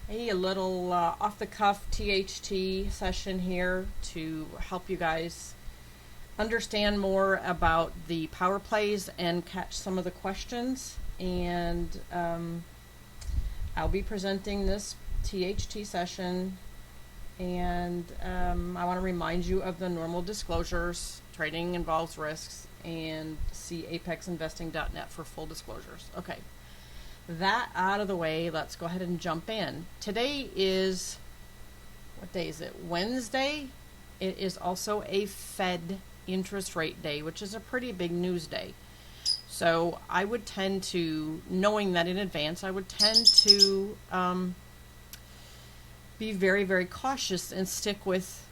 Hey, a little off-the-cuff THT session here to help you guys understand more about the power plays and catch some of the questions. And I'll be presenting this THT session, and I want to remind you of the normal disclosures. Trading involves risks, and see apexinvesting.net for full disclosures. Okay. That out of the way, let's go ahead and jump in. Today is, what day is it? Wednesday. It is also a Fed interest rate day, which is a pretty big news day. So I would tend to, knowing that in advance, I would tend to be very, very cautious and stick with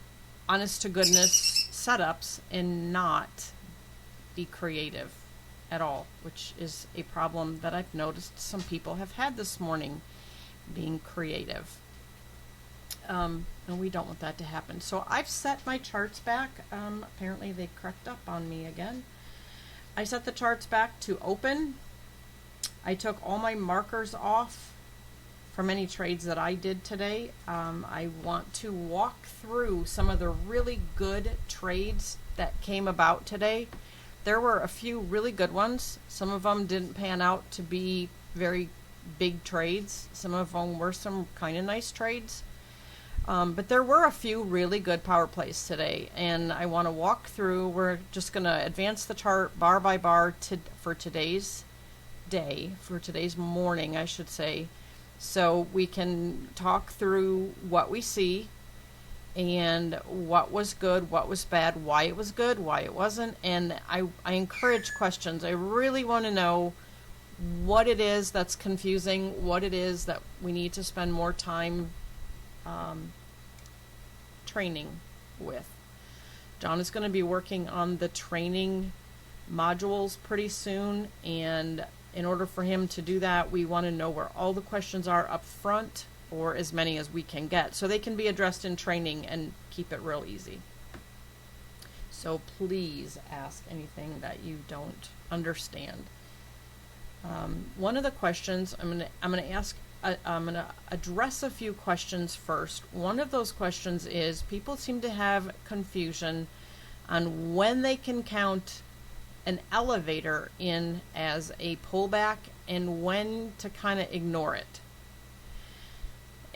honest to goodness setups and not be creative at all, which is a problem that I've noticed some people have had this morning, being creative. And we don't want that to happen. So I've set my charts back. Apparently they crept up on me again. I set the charts back to open. I took all my markers off from any trades that I did today. I want to walk through some of the really good trades that came about today. There were a few really good ones. Some of them didn't pan out to be very big trades. Some of them were some kind of nice trades. But there were a few really good power plays today. And I want to walk through. We're just going to advance the chart bar by bar for today's day, for today's morning, I should say. So we can talk through what we see, and what was good, what was bad, why it was good, why it wasn't. And I encourage questions. I really want to know what it is that's confusing, what it is that we need to spend more time training with. John is going to be working on the training modules pretty soon, and in order for him to do that, we want to know where all the questions are up front, or as many as we can get, so they can be addressed in training and keep it real easy. So please ask anything that you don't understand. One of the questions I'm gonna address a few questions first. One of those questions is, people seem to have confusion on when they can count an elevator in as a pullback and when to kind of ignore it.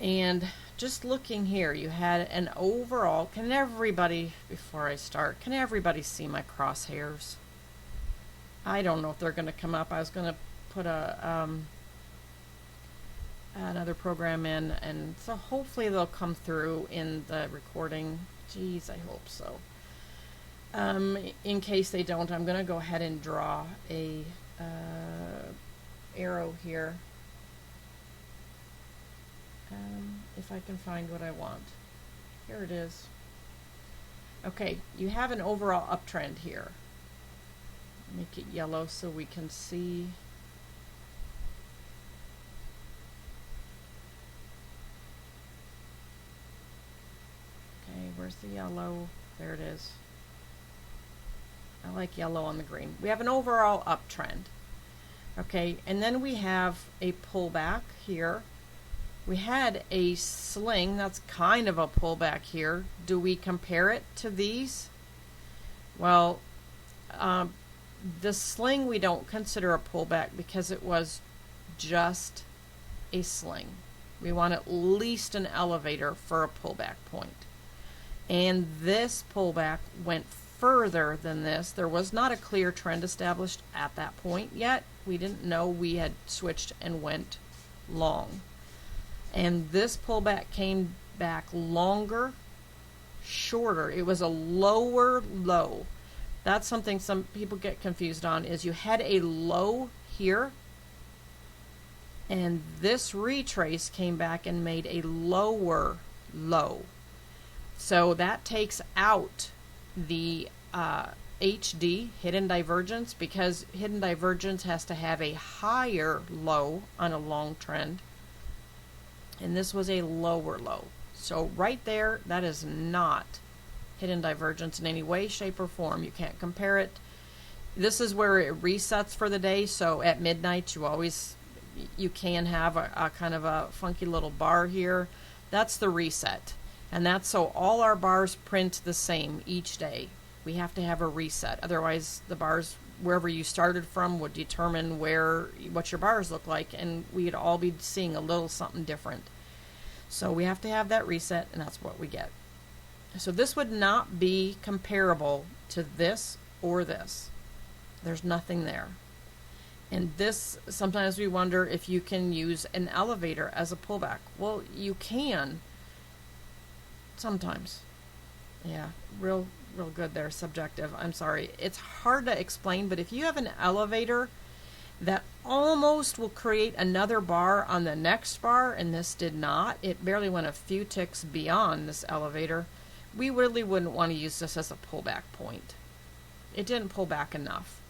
And just looking here, you had an overall, can everybody, before I start, can everybody see my crosshairs? I don't know if they're going to come up. I was going to put another program in, and so hopefully they'll come through in the recording. Geez, I hope so. In case they don't, I'm going to go ahead and draw a arrow here. If I can find what I want. Here it is. Okay, you have an overall uptrend here. Make it yellow so we can see. Okay, where's the yellow? There it is. I like yellow on the green. We have an overall uptrend. Okay, and then we have a pullback here. We had a sling, that's kind of a pullback here. Do we compare it to these? Well, the sling we don't consider a pullback because it was just a sling. We want at least an elevator for a pullback point. And this pullback went further than this. There was not a clear trend established at that point yet. We didn't know we had switched and went long. And this pullback came back longer, shorter. It was a lower low. That's something some people get confused on, is you had a low here, and this retrace came back and made a lower low. So that takes out the HD, hidden divergence, because hidden divergence has to have a higher low on a long trend. And this was a lower low. So right there, that is not hidden divergence in any way, shape, or form. You can't compare it. This is where it resets for the day. So at midnight, you always, you can have a kind of a funky little bar here. That's the reset. And that's so all our bars print the same each day. We have to have a reset. Otherwise, the bars, wherever you started from, would determine what your bars look like, and we'd all be seeing a little something different. So we have to have that reset, and that's what we get. So this would not be comparable to this or this. There's nothing there. And this, sometimes we wonder if you can use an elevator as a pullback. Well, you can. Sometimes. Yeah, real good there. Subjective. I'm sorry. It's hard to explain, but if you have an elevator that almost will create another bar on the next bar, and this did not, it barely went a few ticks beyond this elevator, we really wouldn't want to use this as a pullback point. It didn't pull back enough.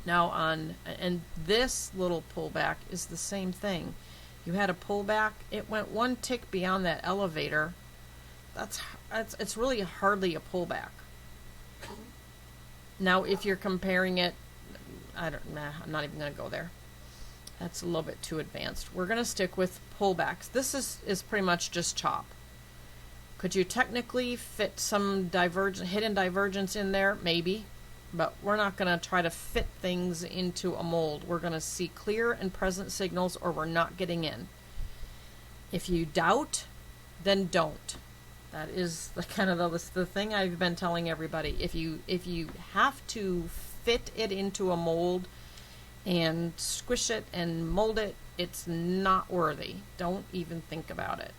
Now and this little pullback is the same thing. You had a pullback, it went one tick beyond that elevator. It's really hardly a pullback. Now if you're comparing it, I'm not even going to go there. That's a little bit too advanced. We're going to stick with pullbacks. This is pretty much just chop. Could you technically fit some hidden divergence in there? Maybe. But we're not going to try to fit things into a mold. We're going to see clear and present signals, or we're not getting in. If you doubt, then don't. That is the kind of the thing I've been telling everybody. If you have to fit it into a mold and squish it and mold it, it's not worthy. Don't even think about it.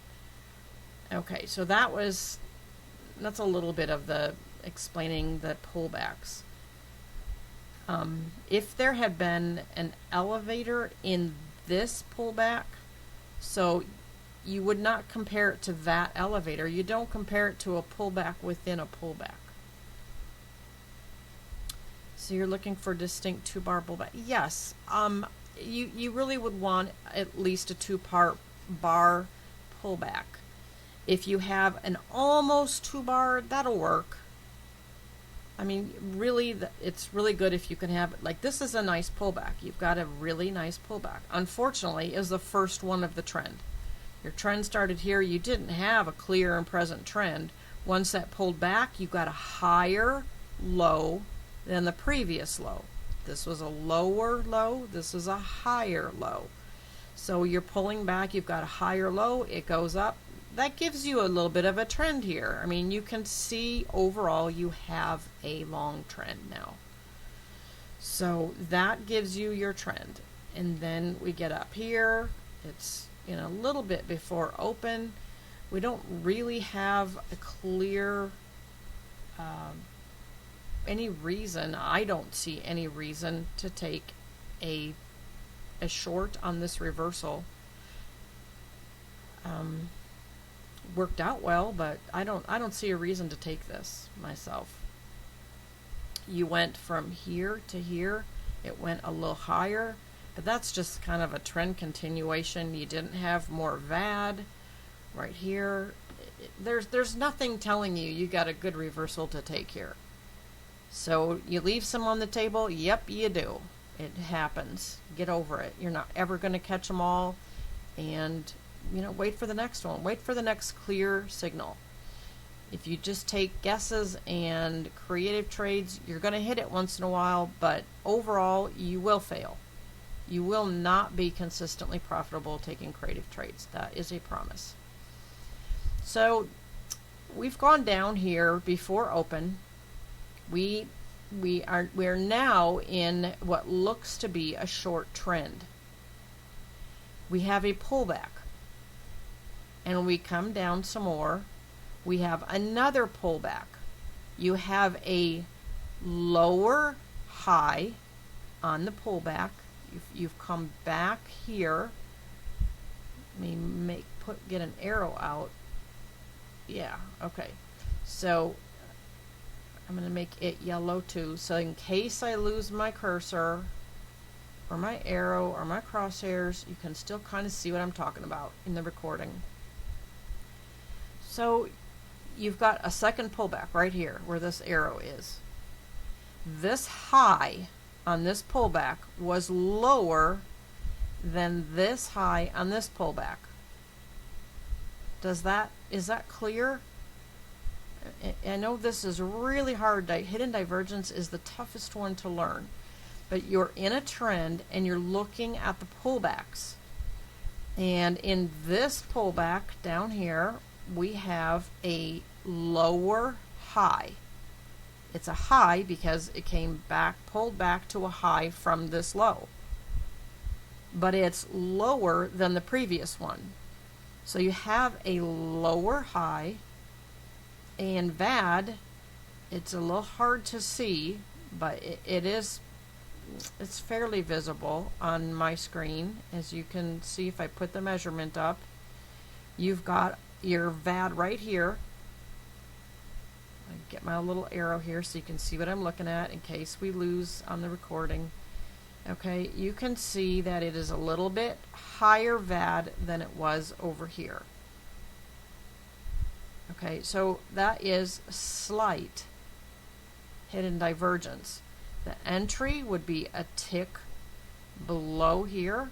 Okay, so that's a little bit of the explaining the pullbacks. If there had been an elevator in this pullback, so you would not compare it to that elevator. You don't compare it to a pullback within a pullback. So you're looking for distinct two-bar pullback. Yes, you really would want at least a two-part bar pullback. If you have an almost two-bar, that'll work. I mean, really, it's really good if you can have it. Like, this is a nice pullback. You've got a really nice pullback. Unfortunately, is the first one of the trend. Your trend started here. You didn't have a clear and present trend. Once that pulled back, you got a higher low than the previous low. This was a lower low. This is a higher low. So you're pulling back. You've got a higher low. It goes up. That gives you a little bit of a trend here. I mean, you can see overall you have a long trend now. So that gives you your trend. And then we get up here. It's in a little bit before open. We don't really have a clear any reason. I don't see any reason to take a short on this reversal. Worked out well, but I don't see a reason to take this myself. You went from here to here. It went a little higher, but that's just kind of a trend continuation. You didn't have more VAD right here. There's nothing telling you got a good reversal to take here. So you leave some on the table. Yep, you do. It happens. Get over it. You're not ever going to catch them all, and wait for the next one. Wait for the next clear signal. If you just take guesses and creative trades, you're going to hit it once in a while, but overall, you will fail. You will not be consistently profitable taking creative trades. That is a promise. So we've gone down here before open. We are now in what looks to be a short trend. We have a pullback. And we come down some more. We have another pullback. You have a lower high on the pullback. You've come back here. Let me get an arrow out. Yeah, okay. So I'm going to make it yellow too. So in case I lose my cursor or my arrow or my crosshairs, you can still kind of see what I'm talking about in the recording. So you've got a second pullback right here where this arrow is. This high on this pullback was lower than this high on this pullback. Is that clear? I know this is really hard. Hidden divergence is the toughest one to learn, but you're in a trend and you're looking at the pullbacks. And in this pullback down here, we have a lower high. It's a high because it came back, pulled back to a high from this low. But it's lower than the previous one. So you have a lower high, and VAD, it's a little hard to see, but it's fairly visible on my screen. As you can see, if I put the measurement up, you've got your VAD right here. I get my little arrow here so you can see what I'm looking at in case we lose on the recording. Okay, you can see that it is a little bit higher VAD than it was over here. Okay, so that is slight hidden divergence. The entry would be a tick below here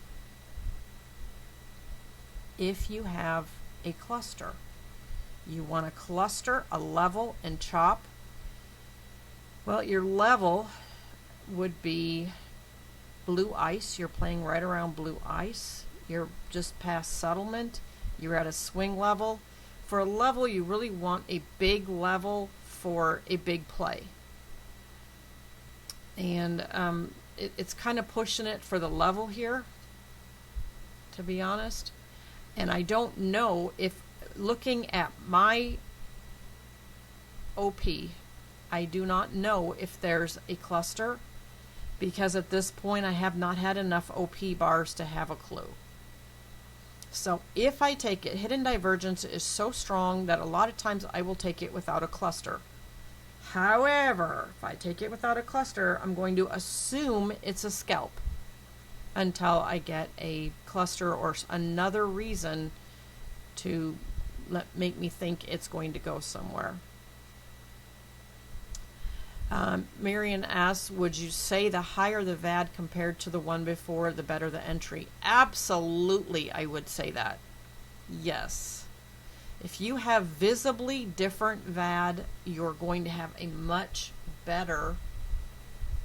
if you have a cluster. You want a cluster, a level, and chop. Well, your level would be blue ice. You're playing right around blue ice. You're just past settlement. You're at a swing level. For a level, you really want a big level for a big play. And it's kind of pushing it for the level here, to be honest. And I don't know if, looking at my OP, I do not know if there's a cluster, because at this point I have not had enough OP bars to have a clue. So if I take it, hidden divergence is so strong that a lot of times I will take it without a cluster. However, if I take it without a cluster, I'm going to assume it's a scalp until I get a cluster or another reason to make me think it's going to go somewhere. Marion asks, would you say the higher the VAD compared to the one before, the better the entry? Absolutely, I would say that. Yes. If you have visibly different VAD, you're going to have a much better,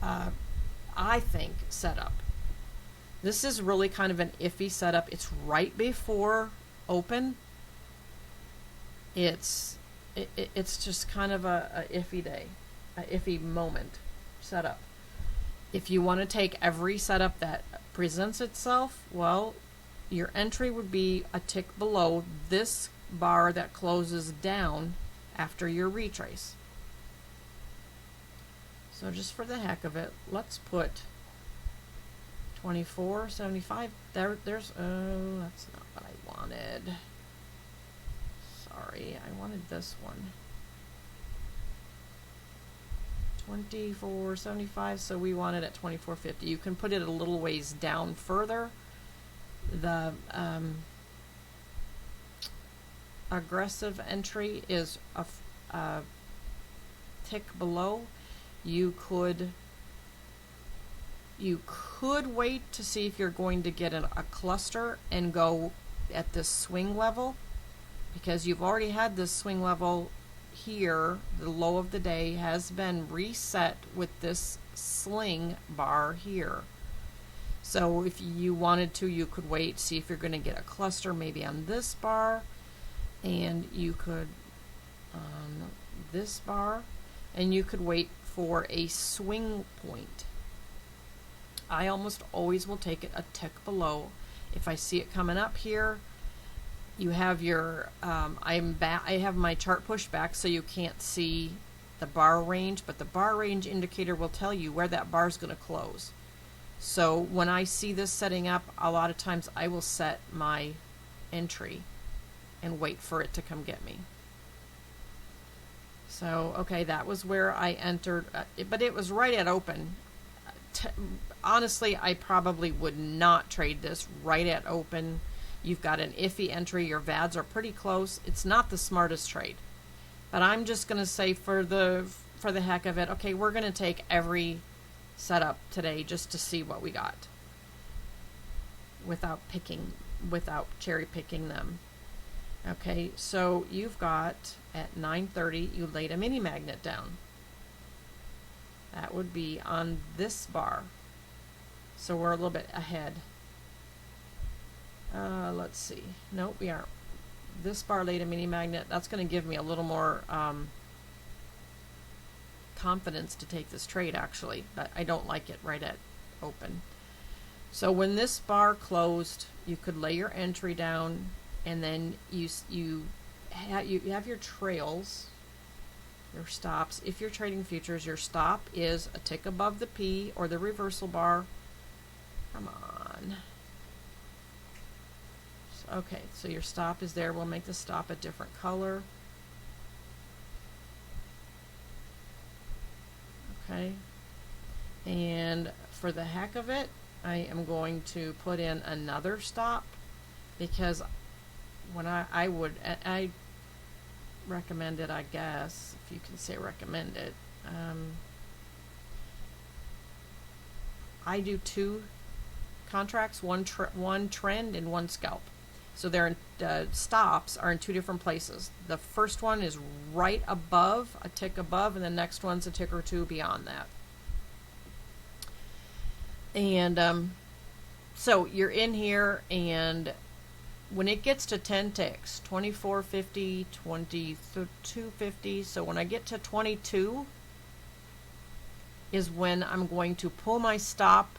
I think, setup. This is really kind of an iffy setup. It's right before open. It's just kind of a iffy day, a iffy moment setup. If you want to take every setup that presents itself, well, your entry would be a tick below this bar that closes down after your retrace. So just for the heck of it, let's put 24.75. There's oh, that's not what I wanted. Sorry, I wanted this one. 24.75, so we want it at 24.50. You can put it a little ways down further. The aggressive entry is a tick below. You could wait to see if you're going to get a cluster and go at this swing level, because you've already had this swing level here. The low of the day has been reset with this sling bar here. So if you wanted to, you could wait, see if you're going to get a cluster maybe on this bar, and you could on this bar, and you could wait for a swing point. I almost always will take it a tick below. If I see it coming up here, you have your I have my chart pushed back so you can't see the bar range, but the bar range indicator will tell you where that bar is going to close. So when I see this setting up, a lot of times I will set my entry and wait for it to come get me. So okay, that was where I entered, but it was right at open. Honestly, I probably would not trade this right at open. You've got an iffy entry. Your VADs are pretty close. It's not the smartest trade. But I'm just going to say for the heck of it, okay, we're going to take every setup today just to see what we got. without cherry picking them. Okay, so you've got at 9:30 you laid a mini magnet down. That would be on this bar. So we're a little bit ahead. Let's see. Nope, we aren't. This bar laid a mini magnet. That's going to give me a little more confidence to take this trade, actually, but I don't like it right at open. So when this bar closed, you could lay your entry down, and then you have your trails, your stops. If you're trading futures, your stop is a tick above the P or the reversal bar. Come on. Okay, so your stop is there. We'll make the stop a different color. Okay, and for the heck of it, I am going to put in another stop, because when I recommend it, I guess, if you can say recommend it, I do two contracts, one trend and one scalp. So their stops are in two different places. The first one is right above, a tick above, and the next one's a tick or two beyond that. And so you're in here, and when it gets to 10 ticks, 24.50, 22.50, so when I get to 22 is when I'm going to pull my stop,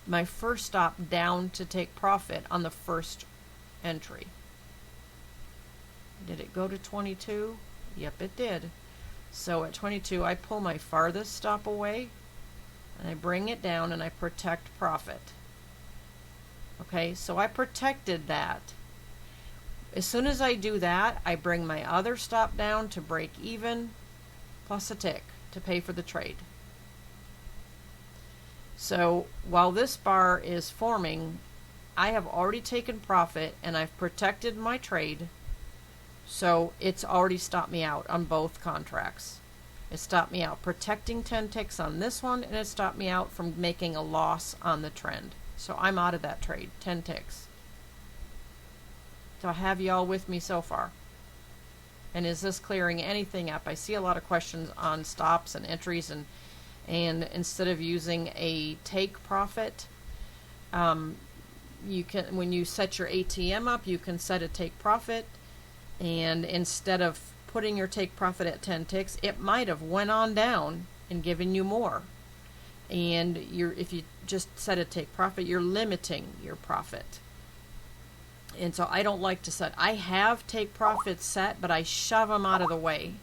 my first stop down to take profit on the first entry. Did it go to 22? Yep, it did. So at 22, I pull my farthest stop away, and I bring it down, and I protect profit. Okay, so I protected that. As soon as I do that, I bring my other stop down to break even, plus a tick to pay for the trade. So while this bar is forming, I have already taken profit, and I've protected my trade, so it's already stopped me out on both contracts. It stopped me out protecting 10 ticks on this one, and it stopped me out from making a loss on the trend. So I'm out of that trade, 10 ticks. So I have y'all with me so far? And is this clearing anything up? I see a lot of questions on stops and entries, and instead of using a take profit, you can, when you set your ATM up, you can set a take profit, and instead of putting your take profit at 10 ticks, it might have went on down and given you more. And if you just set a take profit, you're limiting your profit. And so I don't like to set. I have take profits set, but I shove them out of the way.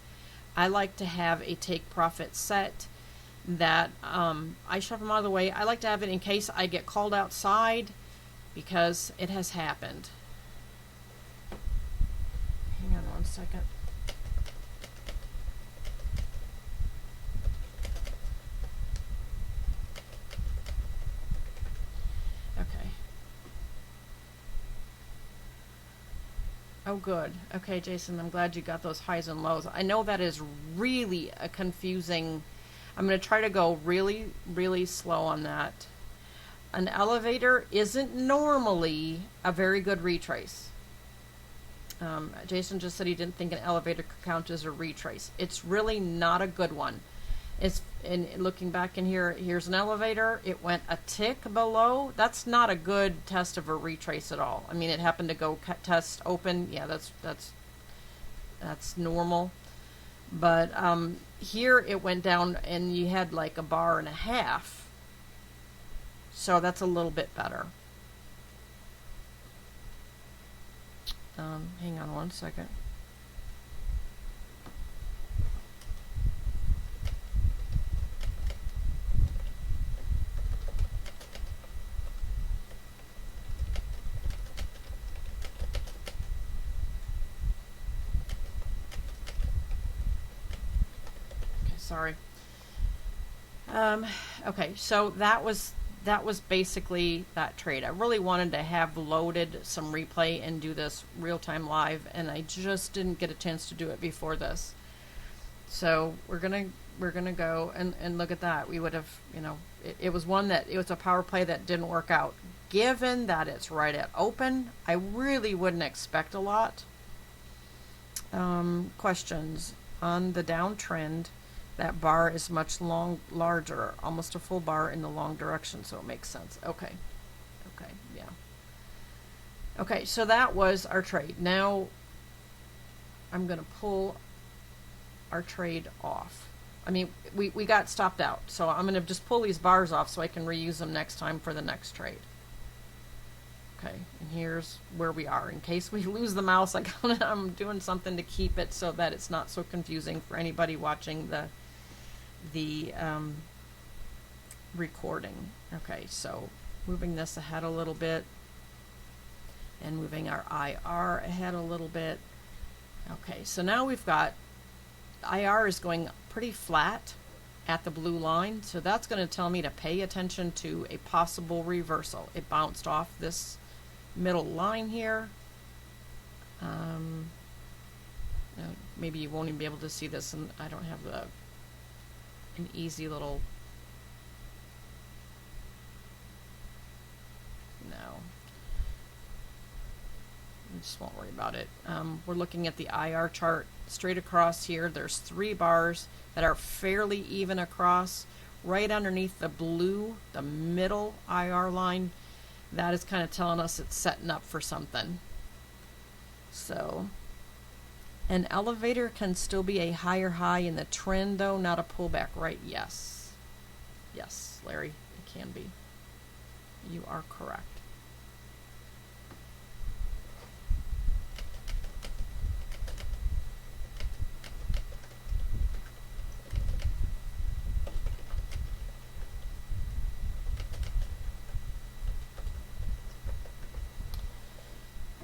I like to have a take profit set that I shove them out of the way. I like to have it in case I get called outside, because it has happened. Hang on one second. Okay. Oh, good. Okay, Jason, I'm glad you got those highs and lows. I know that is really a confusing. I'm going to try to go really, really slow on that. An elevator isn't normally a very good retrace. Jason just said he didn't think an elevator could count as a retrace. It's really not a good one. And looking back in here, here's an elevator. It went a tick below. That's not a good test of a retrace at all. I mean, it happened to go test open. Yeah, that's normal. But here it went down, and you had like a bar and a half. So that's a little bit better. Hang on one second. Okay, sorry. Okay, so that was basically that trade. I really wanted to have loaded some replay and do this real-time live, and I just didn't get a chance to do it before this. So we're gonna go and look at that. We would have, it was one that, it was a power play that didn't work out. given that it's right at open, I really wouldn't expect a lot. Questions on the downtrend. That bar is much larger, almost a full bar in the long direction, so it makes sense. Okay. Okay, yeah. Okay, so that was our trade. Now I'm going to pull our trade off. I mean, we got stopped out, so I'm going to just pull these bars off so I can reuse them next time for the next trade. Okay, and here's where we are. In case we lose the mouse, I'm doing something to keep it so that it's not so confusing for anybody watching the recording. Okay, so moving this ahead a little bit and moving our IR ahead a little bit. Okay, so now we've got IR is going pretty flat at the blue line, so that's going to tell me to pay attention to a possible reversal. It bounced off this middle line here. Maybe you won't even be able to see this, and I don't have an easy little, no, I just won't worry about it. We're looking at the IR chart straight across here. There's 3 bars that are fairly even across. Right underneath the blue, the middle IR line, that is kind of telling us it's setting up for something. So an elevator can still be a higher high in the trend, though, not a pullback, right? Yes. Yes, Larry, it can be. You are correct.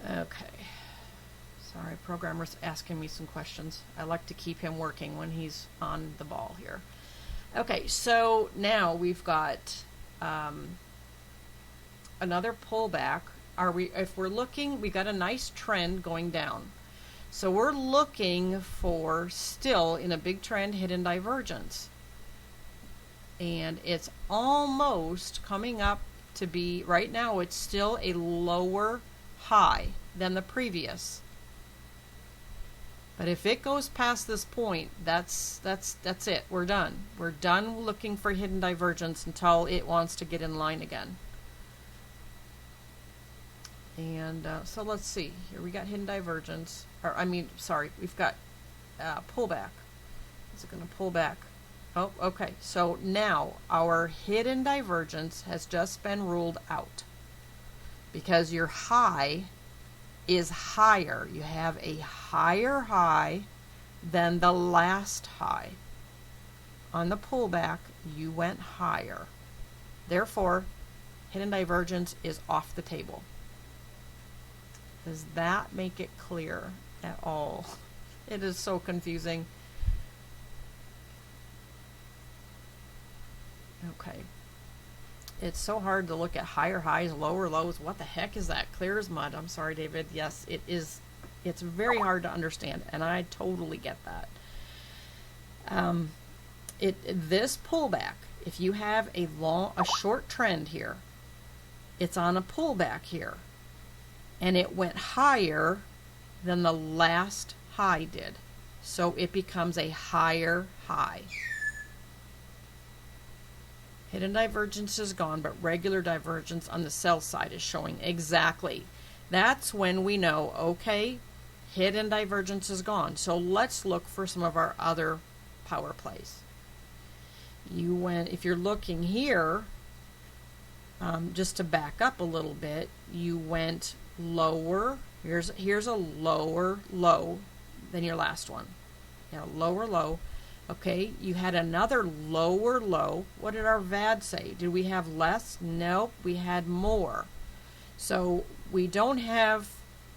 Okay. Sorry, programmer's asking me some questions. I like to keep him working when he's on the ball here. Okay, so now we've got another pullback. If we're looking, we got a nice trend going down. So we're looking for, still in a big trend, hidden divergence. And it's almost coming up to be, right now it's still a lower high than the previous. But if it goes past this point, that's it. We're done. We're done looking for hidden divergence until it wants to get in line again. And so let's see. Here we got hidden divergence. Or I mean, sorry, we've got pullback. Is it going to pull back? Oh, okay. So now our hidden divergence has just been ruled out because your high is higher. You have a higher high than the last high. On the pullback, you went higher. Therefore, hidden divergence is off the table. Does that make it clear at all? It is so confusing. Okay. It's so hard to look at higher highs, lower lows. What the heck is that? Clear as mud. I'm sorry, David. Yes, it is. It's very hard to understand, and I totally get that. This pullback, if you have a short trend here, it's on a pullback here, and it went higher than the last high did. So it becomes a higher high. Hidden divergence is gone, but regular divergence on the sell side is showing exactly. That's when we know, okay, hidden divergence is gone. So let's look for some of our other power plays. If you're looking here, just to back up a little bit, you went lower. Here's a lower low than your last one. Yeah, lower low. Okay, you had another lower low. What did our VAD say? Did we have less? Nope, we had more. So we don't have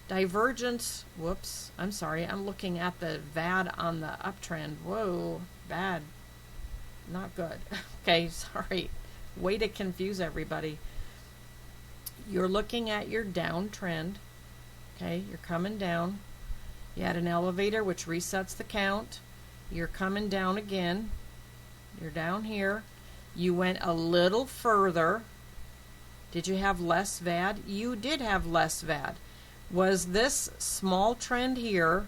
divergence. Whoops, I'm sorry. I'm looking at the VAD on the uptrend. Whoa, bad. Not good. Okay, sorry. Way to confuse everybody. You're looking at your downtrend. Okay, you're coming down. You had an elevator which resets the count. You're coming down again. You're down here. You went a little further. Did you have less VAD? You did have less VAD. Was this small trend here,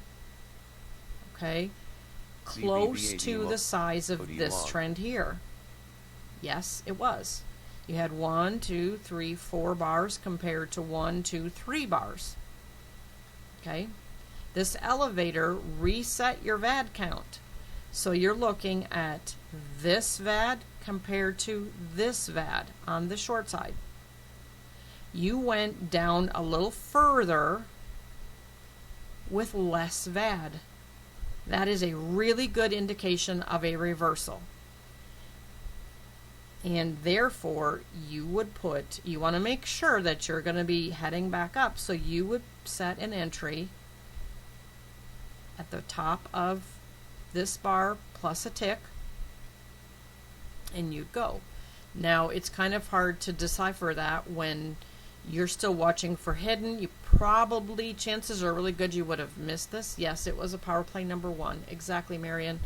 okay, close to the size of this trend here? Yes, it was. You had 1, 2, 3, 4 bars compared to 1, 2, 3 bars. Okay? This elevator reset your VAD count. So you're looking at this VAD compared to this VAD on the short side. You went down a little further with less VAD. That is a really good indication of a reversal. And therefore, you want to make sure that you're going to be heading back up. So you would set an entry at the top of this bar plus a tick, and you'd go. Now, it's kind of hard to decipher that when you're still watching for hidden. You probably, chances are really good you would have missed this. Yes, it was a power play number 1. Exactly, Marion.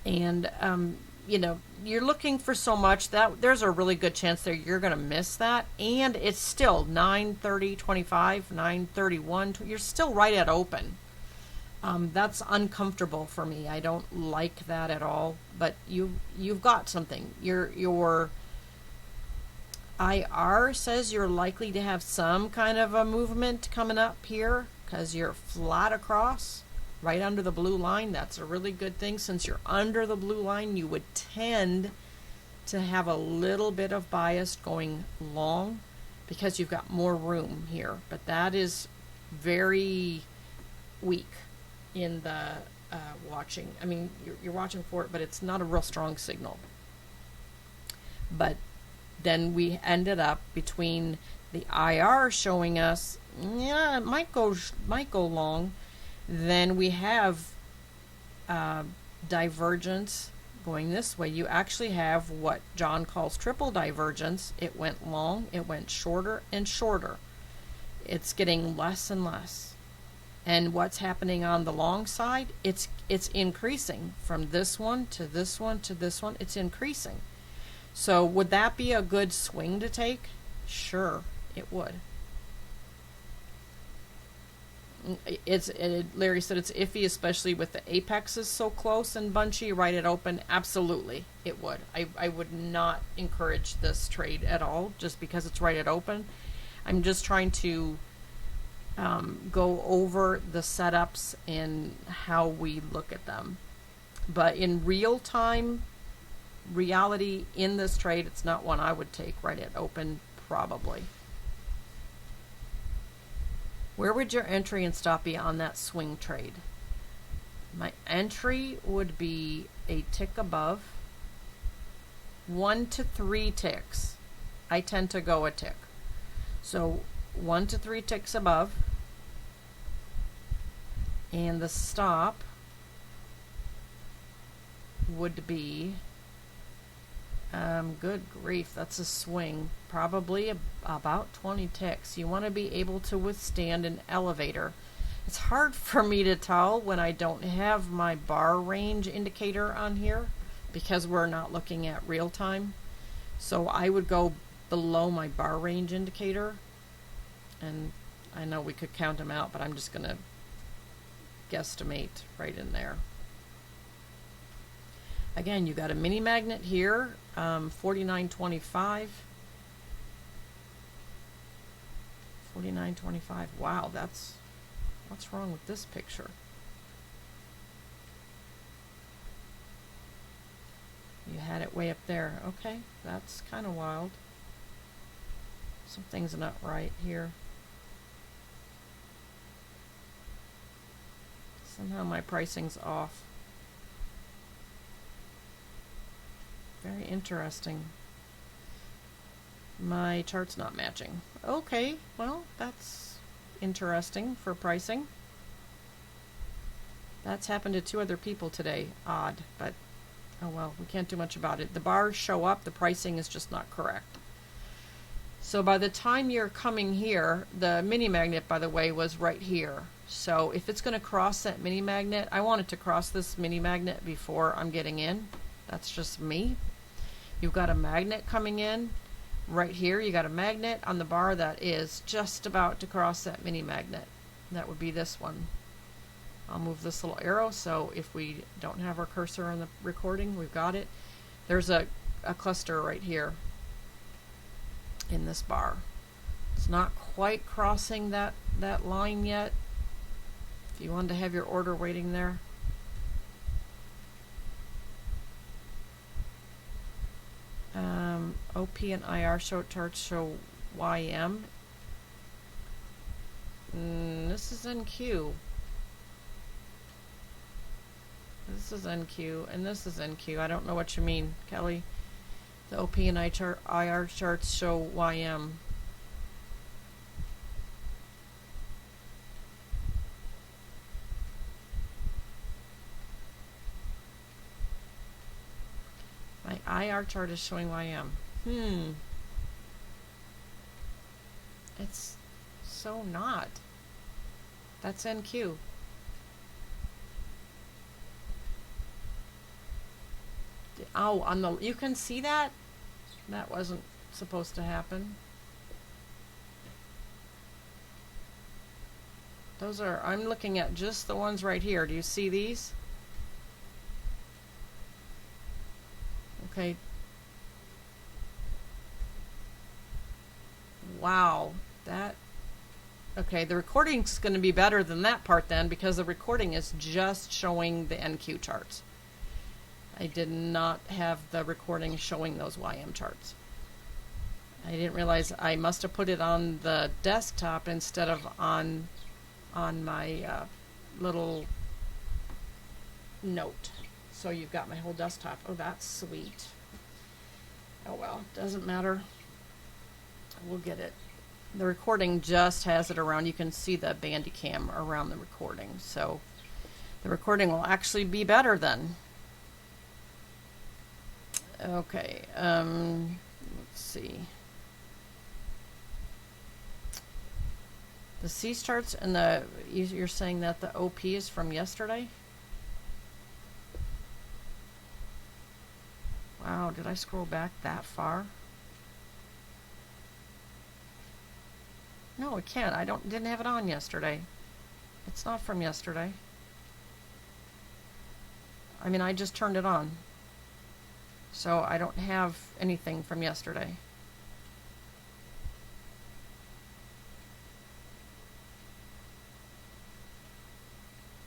And, you know, you're looking for so much that there's a really good chance there you're going to miss that. And it's still 9:30.25, 9:31. You're still right at open. That's uncomfortable for me. I don't like that at all. But you've got something. Your IR says you're likely to have some kind of a movement coming up here because you're flat across right under the blue line. That's a really good thing. Since you're under the blue line, you would tend to have a little bit of bias going long because you've got more room here. But that is very weak in the watching. I mean, you're watching for it, but it's not a real strong signal. But then we ended up between the IR showing us, yeah, it might go long. Then we have divergence going this way. You actually have what John calls triple divergence. It went long, it went shorter and shorter. It's getting less and less. And what's happening on the long side? It's increasing from this one to this one to this one. It's increasing. So would that be a good swing to take? Sure, it would. Larry said it's iffy, especially with the apexes so close and bunchy right at open. Absolutely, it would. I would not encourage this trade at all just because it's right at open. I'm just trying to go over the setups and how we look at them. But in real time, reality in this trade, it's not one I would take right at open, probably. Where would your entry and stop be on that swing trade? My entry would be a tick above, 1 to 3 ticks. I tend to go a tick. So 1 to 3 ticks above, and the stop would be, good grief, that's a swing, probably about 20 ticks. You want to be able to withstand an elevator. It's hard for me to tell when I don't have my bar range indicator on here because we're not looking at real time. So I would go below my bar range indicator, and I know we could count them out, but I'm just going to guesstimate right in there. Again, you got a mini magnet here, 49.25. 49.25. Wow, what's wrong with this picture? You had it way up there. Okay, that's kind of wild. Something's not right here. Somehow my pricing's off. Very interesting. My chart's not matching. Okay, well, that's interesting for pricing. That's happened to 2 other people today. Odd, but oh well, we can't do much about it. The bars show up, the pricing is just not correct. So by the time you're coming here, the mini magnet, by the way, was right here. So if it's going to cross that mini magnet, I want it to cross this mini magnet before I'm getting in. That's just me. You've got a magnet coming in. right here, you got a magnet on the bar that is just about to cross that mini magnet. That would be this one. I'll move this little arrow so if we don't have our cursor on the recording, we've got it. There's a cluster right here in this bar. It's not quite crossing that line yet. If you wanted to have your order waiting there. OP and IR charts show YM. This is NQ. This is NQ, and this is NQ. I don't know what you mean, Kelly. The OP and IR charts show YM. My IR chart is showing YM. It's so not. That's NQ. Oh, on the, you can see that? That wasn't supposed to happen. Those are, I'm looking at just the ones right here. Do you see these? Okay. Wow, that, okay, the recording's going to be better than that part then, because the recording is just showing the NQ charts. I did not have the recording showing those YM charts. I didn't realize I must have put it on the desktop instead of on my little note. So you've got my whole desktop. Oh, that's sweet. Oh well, doesn't matter. We'll get it. The recording just has it around. You can see the Bandicam around the recording. So the recording will actually be better then. Okay, let's see. The C starts and the, you're saying that the OP is from yesterday? Wow, did I scroll back that far? No, it can't. I didn't have it on yesterday. It's not from yesterday. I mean, I just turned it on. So I don't have anything from yesterday.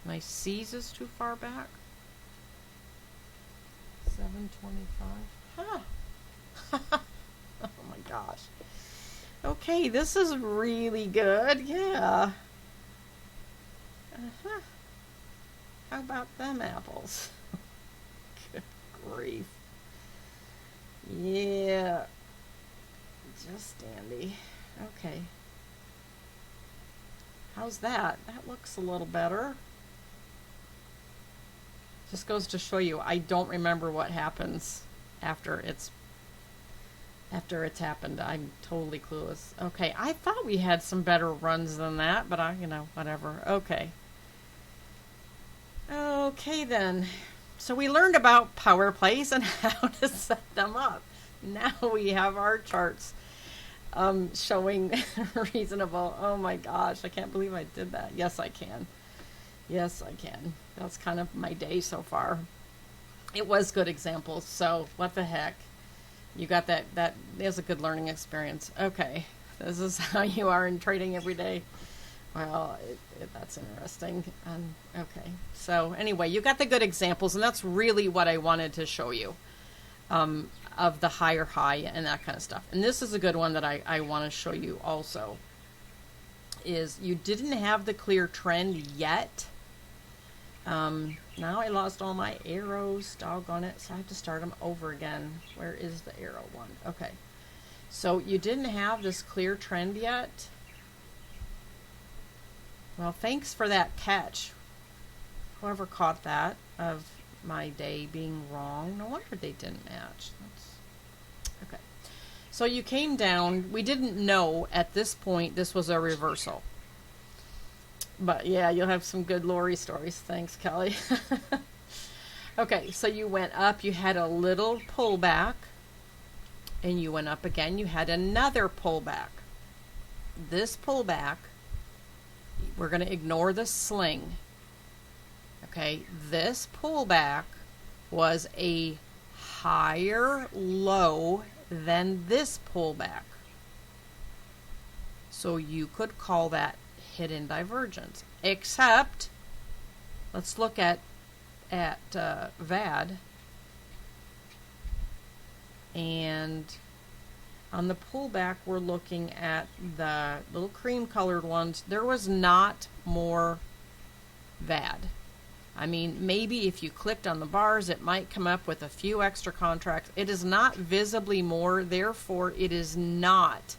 My C's is too far back. 725. Huh. Oh my gosh. Okay, this is really good. Yeah. How about them apples? Good grief. Yeah. Just dandy. Okay. How's that? That looks a little better. Just goes to show you, I don't remember what happens after it's happened. I'm totally clueless. Okay, I thought we had some better runs than that, but you know, whatever. Okay. Okay then. So we learned about power plays and how to set them up. Now we have our charts showing reasonable. Oh my gosh, I can't believe I did that. Yes, I can. Yes, I can. That's kind of my day so far. It was good examples, so what the heck. You got that is a good learning experience. Okay, this is how you are in trading every day. Well, that's interesting. Okay, so anyway, you got the good examples, and that's really what I wanted to show you of the higher high and that kind of stuff. And this is a good one that I want to show you also, is you didn't have the clear trend yet. Now I lost all my arrows, doggone it, so I have to start them over again. Where is the arrow one? Okay, so you didn't have this clear trend yet. Well, thanks for that catch, whoever caught that, of my day being wrong. No wonder they didn't match. Okay, so you came down. We didn't know at this point this was a reversal. But yeah, you'll have some good Lori stories. Thanks, Kelly. Okay, so you went up. You had a little pullback. and you went up again, you had another pullback. This pullback, we're going to ignore the sling. Okay, this pullback was a higher low than this pullback. So you could call that hidden divergence. Except, let's look at VAD. And on the pullback, we're looking at the little cream colored ones. There was not more VAD. I mean, maybe if you clicked on the bars, it might come up with a few extra contracts. It is not visibly more, therefore it is not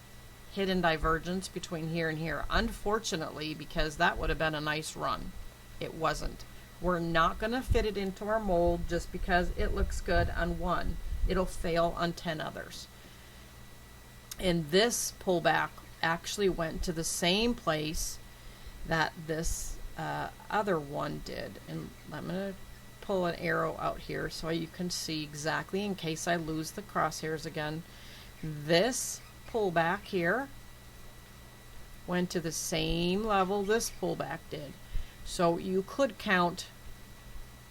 hidden divergence between here and here. Unfortunately, because that would have been a nice run. It wasn't. We're not going to fit it into our mold just because it looks good on one. It'll fail on 10 others. And this pullback actually went to the same place that this other one did. And I'm going to pull an arrow out here so you can see exactly, in case I lose the crosshairs again. This pullback here went to the same level this pullback did. So you could count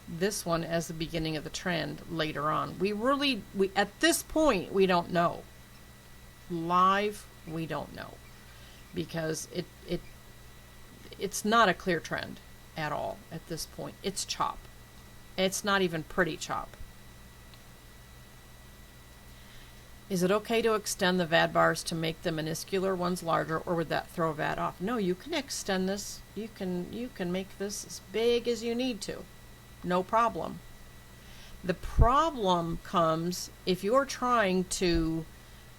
this one as the beginning of the trend later on. We at this point, we don't know. Live, we don't know, because it's not a clear trend at all at this point. It's chop. It's not even pretty chop. Is it okay to extend the VAD bars to make the minuscular ones larger, or would that throw VAD off? No, you can extend this. You can make this as big as you need to. No problem. The problem comes if you're trying to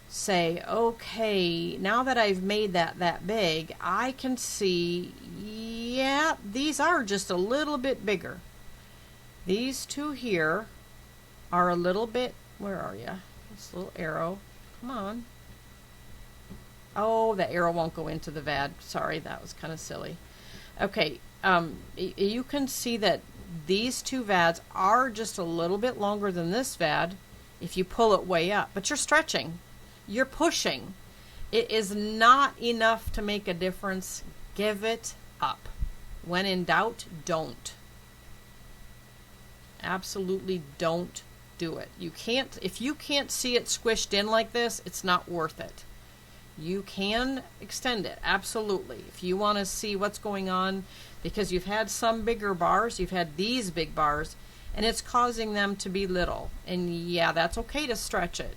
say, okay, now that I've made that big, I can see, yeah, these are just a little bit bigger. These two here are a little bit, where are you? This little arrow, come on. Oh, the arrow won't go into the VAD. Sorry, that was kind of silly. Okay, you can see that these two VADs are just a little bit longer than this VAD if you pull it way up, but you're stretching. You're pushing. It is not enough to make a difference. Give it up. When in doubt, don't. Absolutely don't do it. You can't, if you can't see it squished in like this, it's not worth it. You can extend it, absolutely. If you want to see what's going on, because you've had some bigger bars, you've had these big bars, and it's causing them to be little. And yeah, that's okay to stretch it.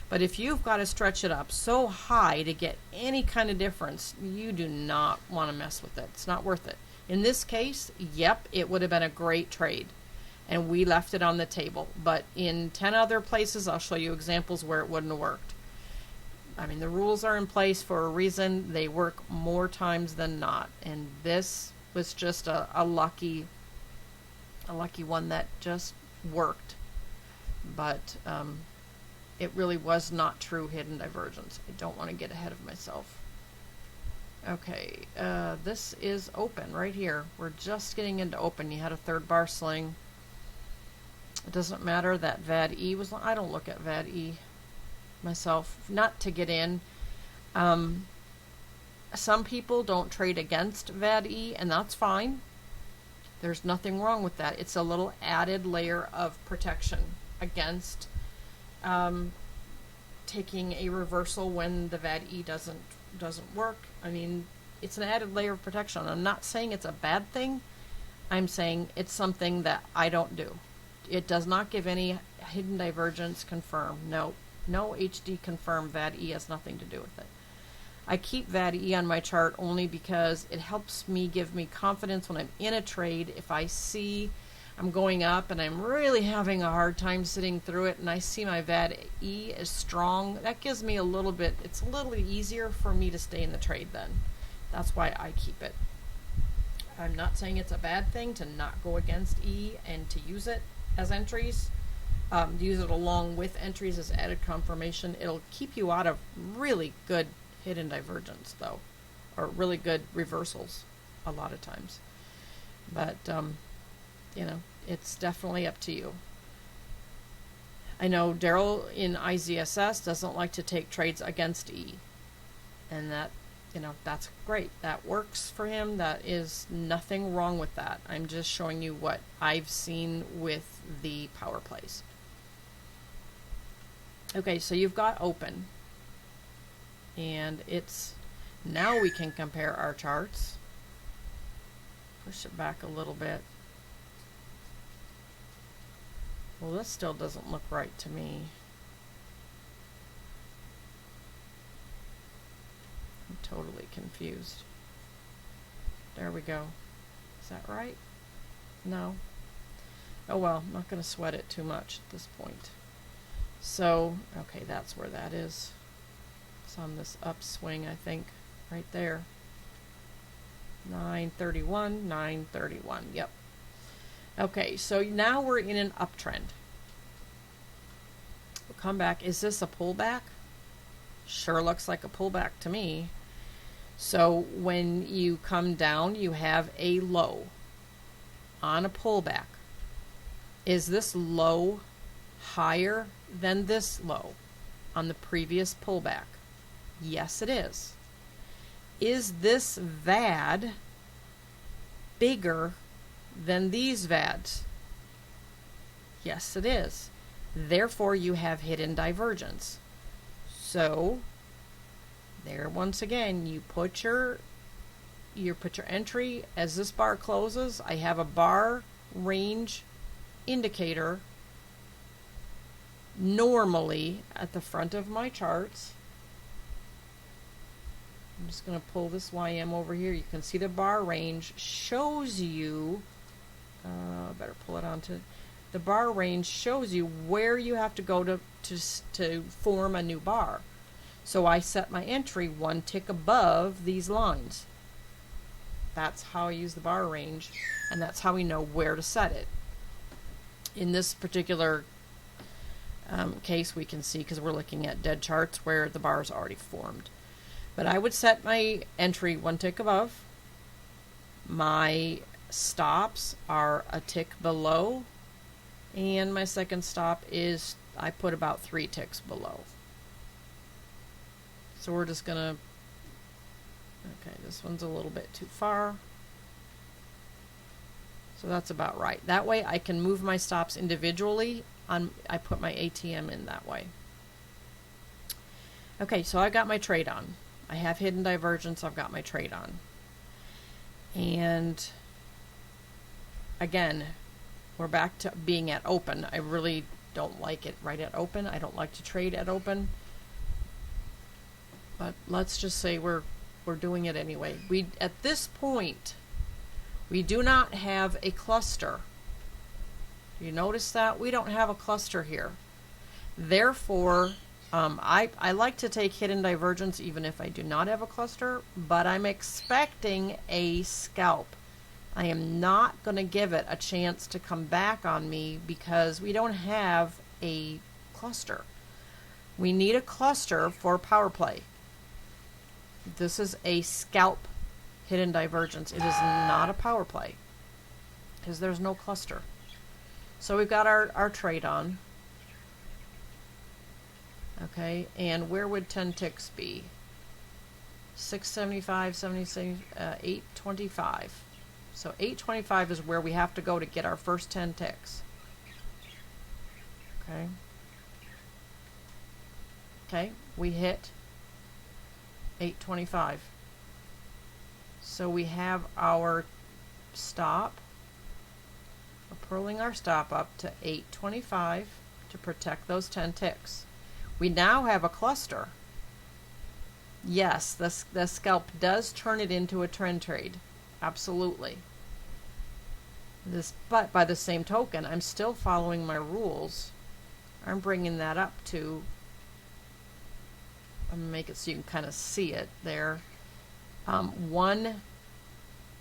But if you've got to stretch it up so high to get any kind of difference, you do not want to mess with it. It's not worth it. In this case, yep, it would have been a great trade. And we left it on the table. But in 10 other places, I'll show you examples where it wouldn't have worked. I mean, the rules are in place for a reason. They work more times than not. And this was just a lucky one that just worked. But it really was not true hidden divergence. I don't want to get ahead of myself. Okay, this is open right here. We're just getting into open. You had a third bar sling. It doesn't matter that VAD-E was, I don't look at VAD-E myself, not to get in. Some people don't trade against VAD-E, and that's fine. There's nothing wrong with that. It's a little added layer of protection against taking a reversal when the VAD-E doesn't work. I mean, it's an added layer of protection. I'm not saying it's a bad thing. I'm saying it's something that I don't do. It does not give any hidden divergence confirm. No HD confirm. VAD-E has nothing to do with it. I keep VAD-E on my chart only because it helps me, give me confidence when I'm in a trade. If I see I'm going up and I'm really having a hard time sitting through it and I see my VAD-E is strong, that gives me a little bit, it's a little easier for me to stay in the trade then. That's why I keep it. I'm not saying it's a bad thing to not go against E and to use it as entries. Use it along with entries as added confirmation. It'll keep you out of really good hidden divergence though, or really good reversals a lot of times. But you know, it's definitely up to you. I know Daryl in IZSS doesn't like to take trades against E. And that, that's great. That works for him. That is nothing wrong with that. I'm just showing you what I've seen with the power plays. Okay, so you've got open. And it's, now we can compare our charts. Push it back a little bit. Well, this still doesn't look right to me. I'm totally confused. There we go. Is that right? No. Oh well, I'm not going to sweat it too much at this point. So, okay, that's where that is. It's on this upswing, I think, right there. 931, 931, yep. Okay, so now we're in an uptrend. We'll come back. Is this a pullback? Sure looks like a pullback to me. So when you come down, you have a low on a pullback. Is this low higher than this low on the previous pullback? Yes, it is. Is this VAD bigger than these VADs? Yes, it is. Therefore, you have hidden divergence. So, there once again, you put your entry as this bar closes. I have a bar range indicator normally at the front of my charts. I'm just going to pull this YM over here. You can see the bar range shows you, better pull it onto, the bar range shows you where you have to go to form a new bar. So I set my entry one tick above these lines. That's how I use the bar range, and that's how we know where to set it. In this particular case, we can see, because we're looking at dead charts, where the bar is already formed. But I would set my entry one tick above. My stops are a tick below. And my second stop is, I put about 3 ticks below. So we're just going to, okay, this one's a little bit too far. So that's about right. That way I can move my stops individually. I put my ATM in that way. Okay, so I got my trade on. I have hidden divergence. I've got my trade on. And again, we're back to being at open. I really don't like it right at open. I don't like to trade at open. But let's just say we're doing it anyway. At this point, we do not have a cluster. Do you notice that? We don't have a cluster here. Therefore, I like to take hidden divergence even if I do not have a cluster, but I'm expecting a scalp. I am not going to give it a chance to come back on me because we don't have a cluster. We need a cluster for power play. This is a scalp hidden divergence. It is not a power play because there's no cluster. So we've got our trade on. Okay, and where would 10 ticks be? 675, 76, 825. So 825 is where we have to go to get our first 10 ticks. Okay. Okay, we hit 825. So we have our stop. We're pulling our stop up to 825 to protect those 10 ticks. We now have a cluster. Yes, the scalp does turn it into a trend trade. Absolutely. But by the same token, I'm still following my rules. I'm bringing that up to, I'm going to make it so you can kind of see it there. One,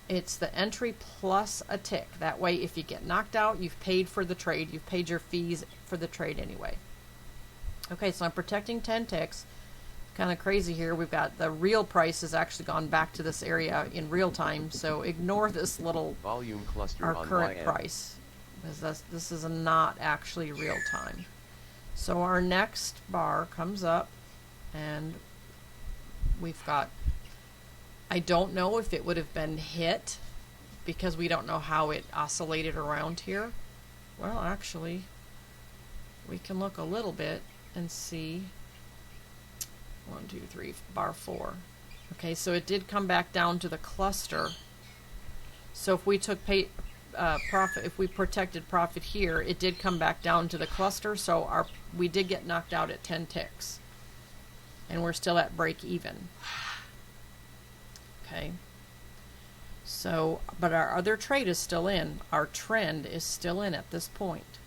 it's the entry plus a tick. That way, if you get knocked out, you've paid for the trade. You've paid your fees for the trade anyway. Okay, so I'm protecting 10 ticks. Kind of crazy here. We've got the real price has actually gone back to this area in real time, so ignore this little volume cluster our on current YM. price, because this is not actually real time. So our next bar comes up, and we've got, I don't know if it would have been hit because we don't know how it oscillated around here. Well, actually, we can look a little bit and see. 1, 2, 3, bar 4. Okay, so it did come back down to the cluster. So if we took profit, if we protected profit here, it did come back down to the cluster. So we did get knocked out at 10 ticks, and we're still at break even. Okay. So, but our other trade is still in. Our trend is still in at this point.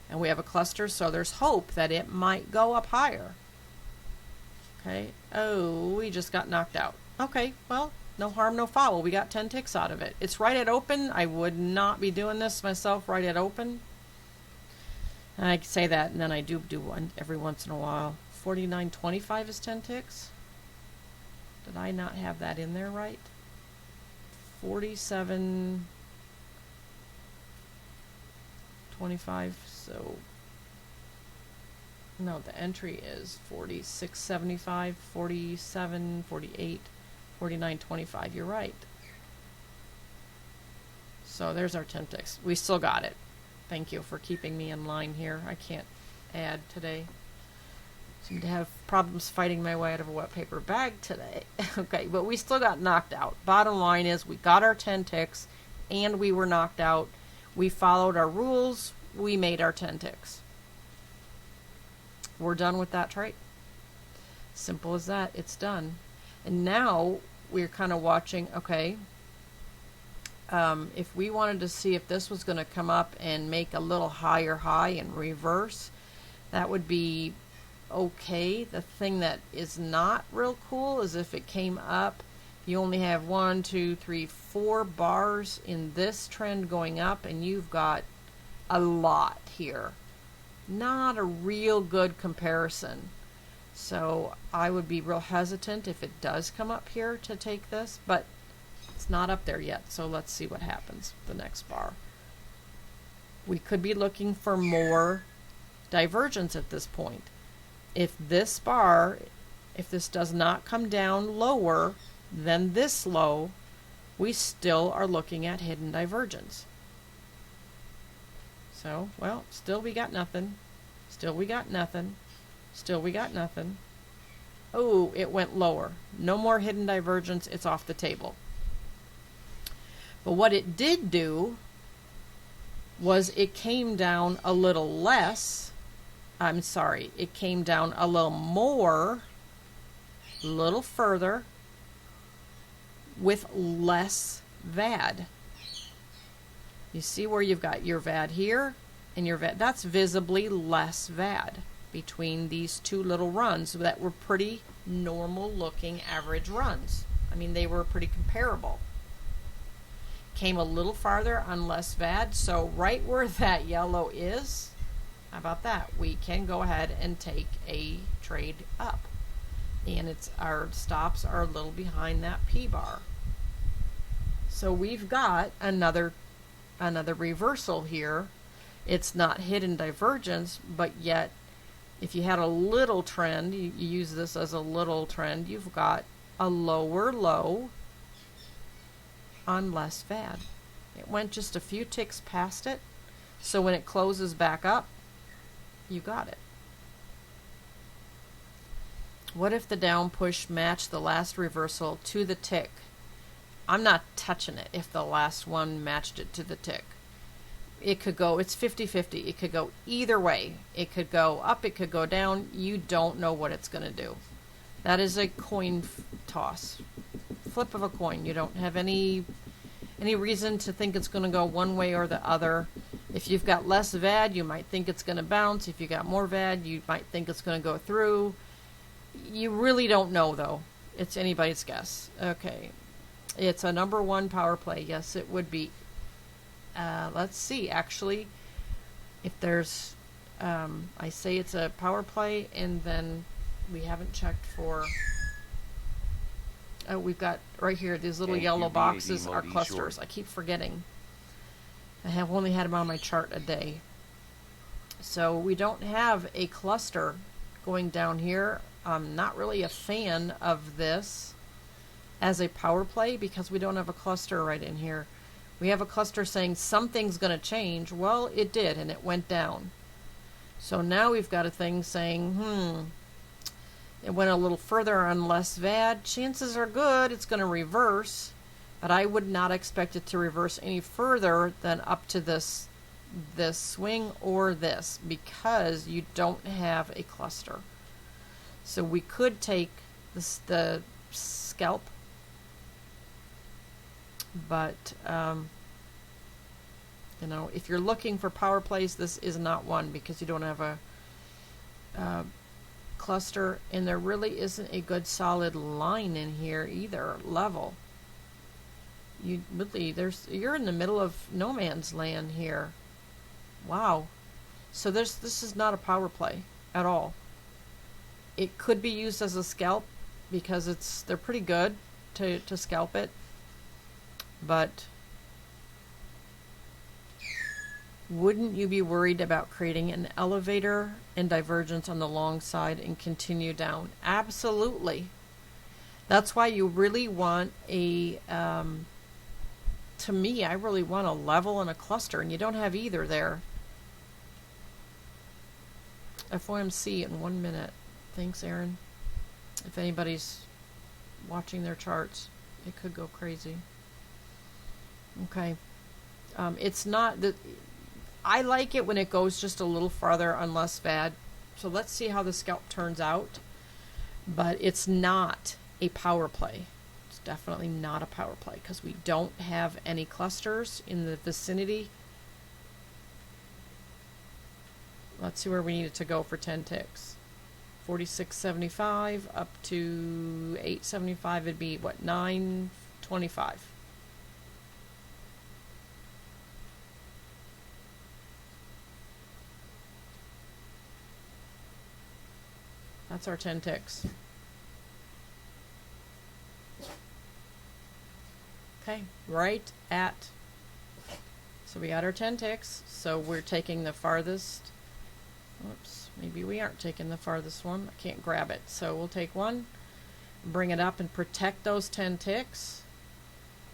And we have a cluster, so there's hope that it might go up higher. Okay. Oh, we just got knocked out. Okay, well, no harm, no foul. We got 10 ticks out of it. It's right at open. I would not be doing this myself right at open. And I say that, and then I do one every once in a while. 49.25 is 10 ticks. Did I not have that in there right? 47.25. So no, the entry is 46.75, 47, 48, 49.25. You're right. So there's our 10 ticks. We still got it. Thank you for keeping me in line here. I can't add today. Seem to have problems fighting my way out of a wet paper bag today. Okay, but we still got knocked out. Bottom line is we got our 10 ticks and we were knocked out. We followed our rules. We made our 10 ticks. We're done with that trade. Simple as that. It's done. And now we're kind of watching, okay, if we wanted to see if this was going to come up and make a little higher high and reverse, that would be okay. The thing that is not real cool is if it came up, you only have 1, 2, 3, 4 bars in this trend going up, and you've got a lot here. Not a real good comparison. So I would be real hesitant if it does come up here to take this, but it's not up there yet. So let's see what happens with the next bar. We could be looking for more divergence at this point. If this bar, if this does not come down lower than this low, we still are looking at hidden divergence. So, well, still we got nothing. Still we got nothing. Still we got nothing. Oh, it went lower. No more hidden divergence. It's off the table. But what it did do was it came down a little less. I'm sorry, it came down a little more, a little further, with less VAD. You see where you've got your VAD here and your VAD. That's visibly less VAD between these two little runs that were pretty normal looking average runs. I mean, they were pretty comparable. Came a little farther on less VAD, so right where that yellow is, how about that? We can go ahead and take a trade up. And it's our stops are a little behind that P bar. So we've got another reversal here. It's not hidden divergence, but yet if you had a little trend, you use this as a little trend, you've got a lower low on less VAD. It went just a few ticks past it, so when it closes back up, you got it. What if the down push matched the last reversal to the tick? I'm not touching it if the last one matched it to the tick. It could go, it's 50-50. It could go either way. It could go up, it could go down. You don't know what it's going to do. That is a coin toss. Flip of a coin. You don't have any reason to think it's going to go one way or the other. If you've got less VAD, you might think it's going to bounce. If you got more VAD, you might think it's going to go through. You really don't know, though. It's anybody's guess. Okay. It's a number 1 power play. Yes, it would be. Let's see, actually, if there's, I say it's a power play, and then we haven't checked for, oh, we've got right here, these little yellow boxes are clusters. I keep forgetting. I have only had them on my chart a day. So we don't have a cluster going down here. I'm not really a fan of this as a power play because we don't have a cluster right in here. We have a cluster saying something's going to change. Well, it did, and it went down. So now we've got a thing saying, it went a little further on less VAD. Chances are good it's going to reverse, but I would not expect it to reverse any further than up to this swing or this, because you don't have a cluster. So we could take the scalp, but you know, if you're looking for power plays, this is not one, because you don't have a cluster, and there really isn't a good solid line in here either, level. You really, you're in the middle of no man's land here. Wow. So this is not a power play at all. It could be used as a scalp because they're pretty good to scalp it, but wouldn't you be worried about creating an elevator and divergence on the long side and continue down? Absolutely. That's why you really want a, to me, I really want a level and a cluster, and you don't have either there. FOMC in 1 minute. Thanks, Aaron. If anybody's watching their charts, it could go crazy. Okay. It's not that. I like it when it goes just a little farther on less VAD. So let's see how the scalp turns out. But it's not a power play. It's definitely not a power play because we don't have any clusters in the vicinity. Let's see where we need it to go for 10 ticks. 46.75 up to 8.75. It'd be what, 9.25. That's our 10 ticks. Okay, right at. So we got our 10 ticks. So we're taking the farthest. Whoops, maybe we aren't taking the farthest one. I can't grab it. So we'll take one, bring it up and protect those 10 ticks.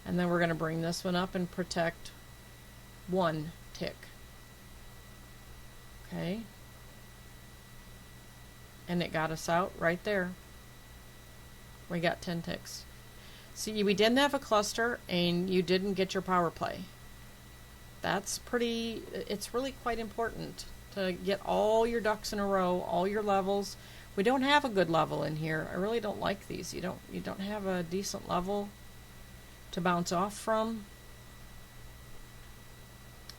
And then we're going to bring this one up and protect 1 tick. Okay. And it got us out right there. We got 10 ticks. See, we didn't have a cluster and you didn't get your power play. That's pretty, it's really quite important to get all your ducks in a row, all your levels. We don't have a good level in here. I really don't like these. You don't have a decent level to bounce off from.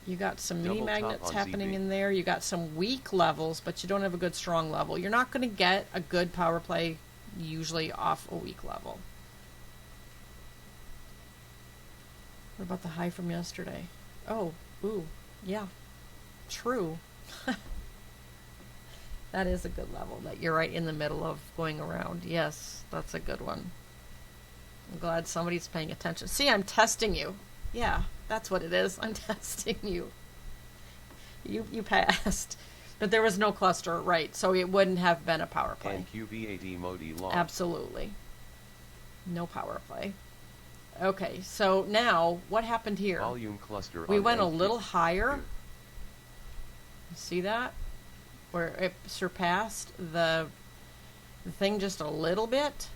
You got some mini magnets happening in there. You got some weak levels, but you don't have a good strong level. You're not going to get a good power play usually off a weak level. What about the high from yesterday? Oh, ooh, yeah, true. That is a good level that you're right in the middle of going around. Yes, that's a good one. I'm glad somebody's paying attention. See, I'm testing you. Yeah, that's what it is. I'm testing you. You passed. But there was no cluster, right, so it wouldn't have been a power play. And QVAD Modi long. Absolutely. No power play. Okay, so now what happened here? Volume cluster. We went a little higher. See that? Where it surpassed the thing just a little bit.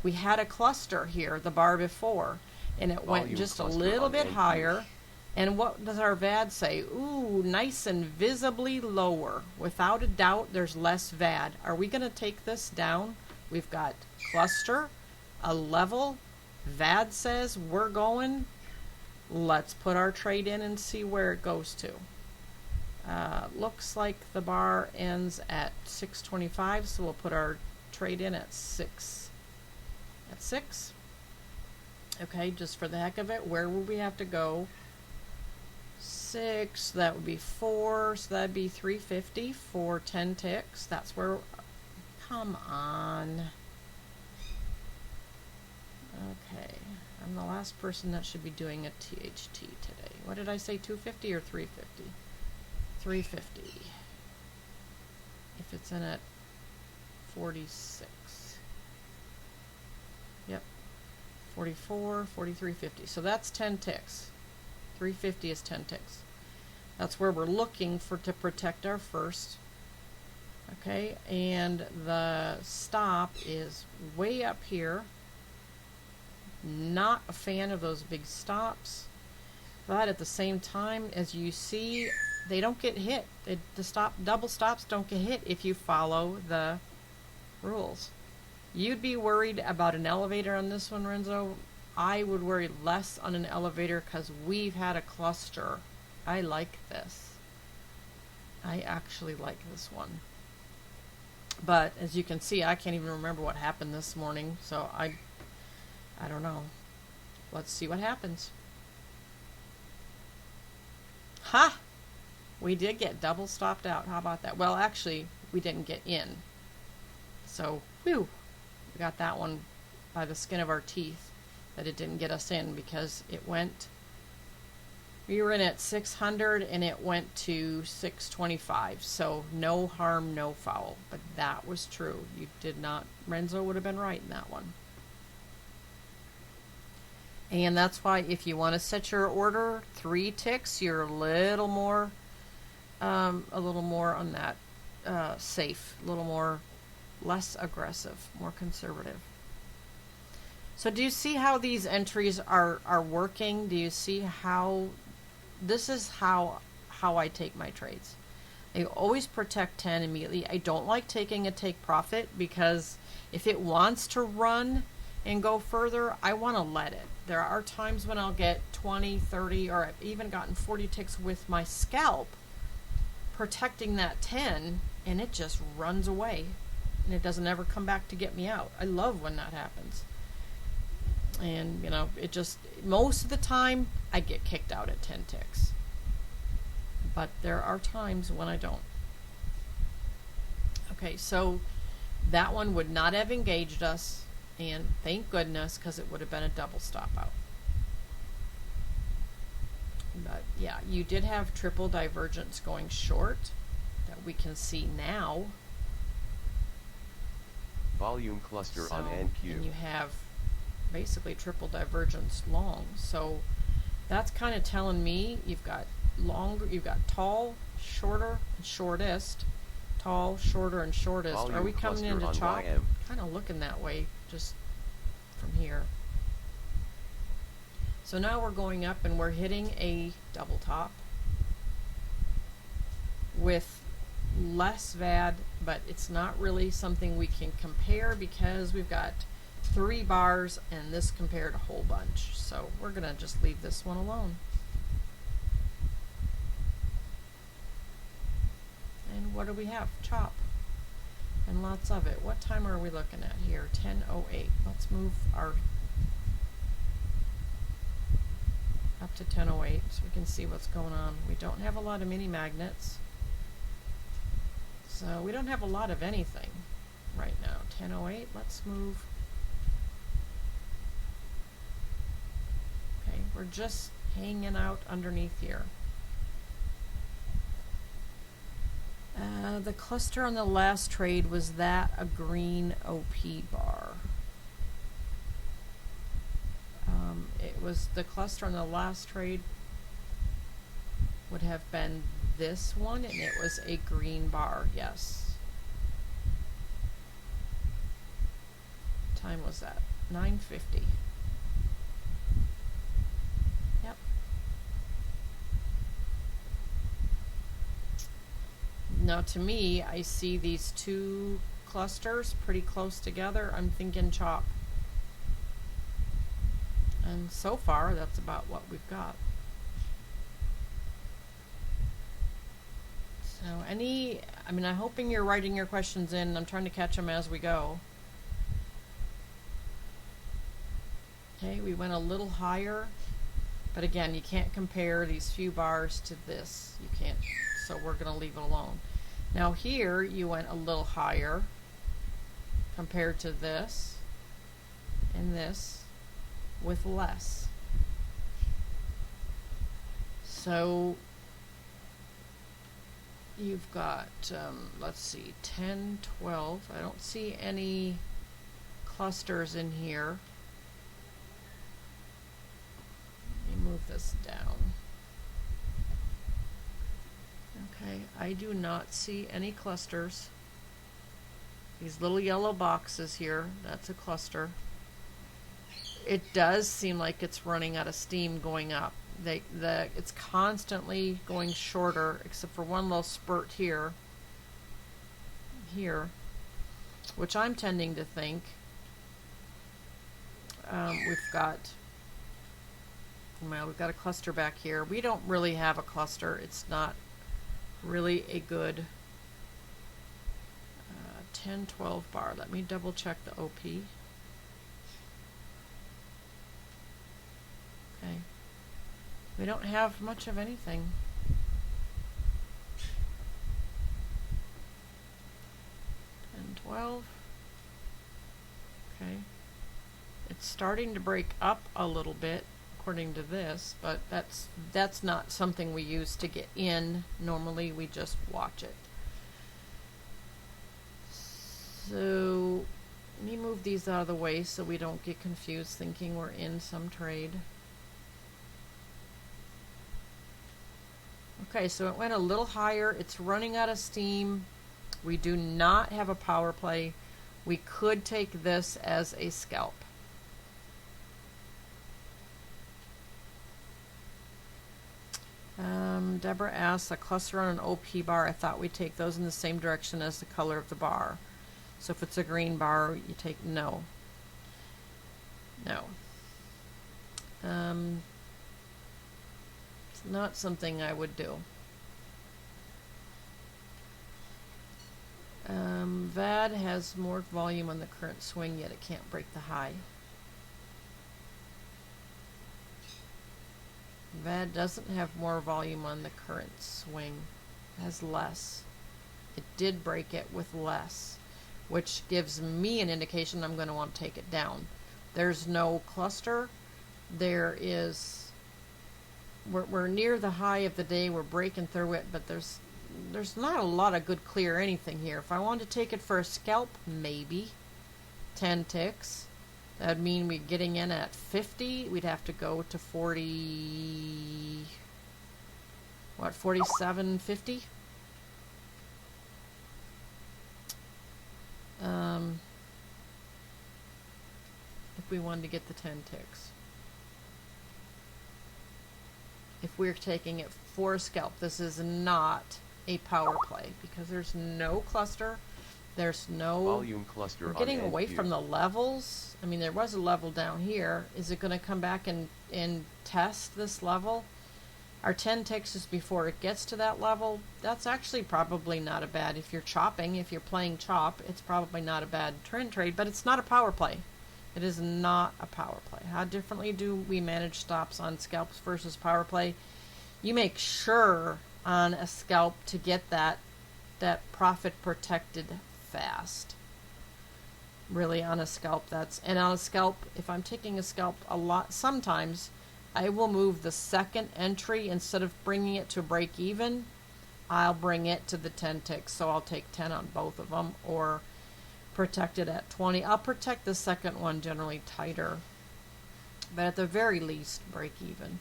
We had a cluster here, the bar before, and it went just a little bit higher. And what does our VAD say? Ooh, nice and visibly lower. Without a doubt, there's less VAD. Are we going to take this down? We've got cluster, a level. VAD says we're going. Let's put our trade in and see where it goes to. Looks like the bar ends at 625, so we'll put our trade in at 6. At 6. Okay, just for the heck of it, where would we have to go? 6, that would be 4, so that'd be 350 for 10 ticks. That's where, come on. Okay, I'm the last person that should be doing a THT today. What did I say, 250 or 350? 350. if it's in at 46. Yep. 44, 43.50. So that's 10 ticks. 350 is 10 ticks. That's where we're looking for to protect our first. Okay, and the stop is way up here. Not a fan of those big stops, but at the same time, as you see, they don't get hit. The double stops don't get hit if you follow the rules. You'd be worried about an elevator on this one, Renzo. I would worry less on an elevator because we've had a cluster. I like this. I actually like this one. But as you can see, I can't even remember what happened this morning, so I don't know. Let's see what happens. Ha! We did get double stopped out. How about that? Well, actually, we didn't get in. So, whew, we got that one by the skin of our teeth that it didn't get us in because it went, we were in at 600 and it went to 625. So no harm, no foul. But that was true. You did not, Renzo would have been right in that one. And that's why if you want to set your order 3 ticks, you're a little more on that safe, a little more less aggressive, more conservative. So do you see how these entries are working? Do you see how this is how I take my trades? I always protect 10 immediately. I don't like taking a take profit because if it wants to run and go further, I want to let it. There are times when I'll get 20, 30, or I've even gotten 40 ticks with my scalp protecting that 10, and it just runs away and it doesn't ever come back to get me out. I love when that happens. And you know, it just, most of the time I get kicked out at 10 ticks, but there are times when I don't. Okay, so that one would not have engaged us, and thank goodness, because it would have been a double stop out. But yeah, you did have triple divergence going short that we can see now. Volume cluster on NQ. And you have basically triple divergence long. So that's kind of telling me you've got longer, you've got tall, shorter, and shortest. Tall, shorter, and shortest. Volume Are we coming into chop? YM. Kind of looking that way just from here. So now we're going up and we're hitting a double top with less VAD, but it's not really something we can compare because we've got 3 bars and this compared a whole bunch. So we're gonna just leave this one alone. And what do we have? Chop. And lots of it. What time are we looking at here? 10:08. Let's move our up to 10:08 so we can see what's going on. We don't have a lot of mini magnets. So we don't have a lot of anything right now. 10:08. Let's move. Okay, we're just hanging out underneath here. The cluster on the last trade, was that a green OP bar? It was the cluster on the last trade would have been this one, and it was a green bar, yes. What time was that? 9:50. Yep. Now to me, I see these two clusters pretty close together. I'm thinking chop. And so far, that's about what we've got. So I'm hoping you're writing your questions in. I'm trying to catch them as we go. Okay, we went a little higher, but again, you can't compare these few bars to this. You can't, so we're going to leave it alone. Now here, you went a little higher compared to this and this with less. So you've got, let's see, 10, 12. I don't see any clusters in here. Let me move this down. Okay, I do not see any clusters. These little yellow boxes here, that's a cluster. It does seem like it's running out of steam going up. It's constantly going shorter, except for one little spurt here, which I'm tending to think we've got a cluster back here. We don't really have a cluster. It's not really a good 10, 12 bar. Let me double check the OP. Okay. We don't have much of anything. And 12. Okay. It's starting to break up a little bit according to this, but that's not something we use to get in. Normally we just watch it. So let me move these out of the way so we don't get confused thinking we're in some trade. Okay, so it went a little higher. It's running out of steam. We do not have a power play. We could take this as a scalp. Deborah asks, a cluster on an OP bar, I thought we'd take those in the same direction as the color of the bar. So if it's a green bar, you take no. No. It's not something I would do. VAD has more volume on the current swing, yet it can't break the high. VAD doesn't have more volume on the current swing. It has less. It did break it with less, which gives me an indication I'm going to want to take it down. There's no cluster. There is, we're near the high of the day. We're breaking through it, but there's not a lot of good clear anything here. If I wanted to take it for a scalp, maybe 10 ticks. That'd mean we're getting in at 50. We'd have to go to 40, what, 47.50? If we wanted to get the 10 ticks. If we're taking it for a scalp, this is not a power play because there's no cluster. There's no volume cluster. We're getting on away NQ. from the levels. I mean, there was a level down here. Is it going to come back and test this level? Our 10 ticks is before it gets to that level. That's actually probably not a bad, if you're chopping, if you're playing chop, it's probably not a bad trade, but it's not a power play. It is not a power play. How differently do we manage stops on scalps versus power play? You make sure on a scalp to get that profit protected fast. Really, on a scalp, and on a scalp, if I'm taking a scalp a lot, sometimes I will move the second entry instead of bringing it to break even. I'll bring it to the 10 ticks, so I'll take 10 on both of them or protect it at 20. I'll protect the second one generally tighter, but at the very least break even.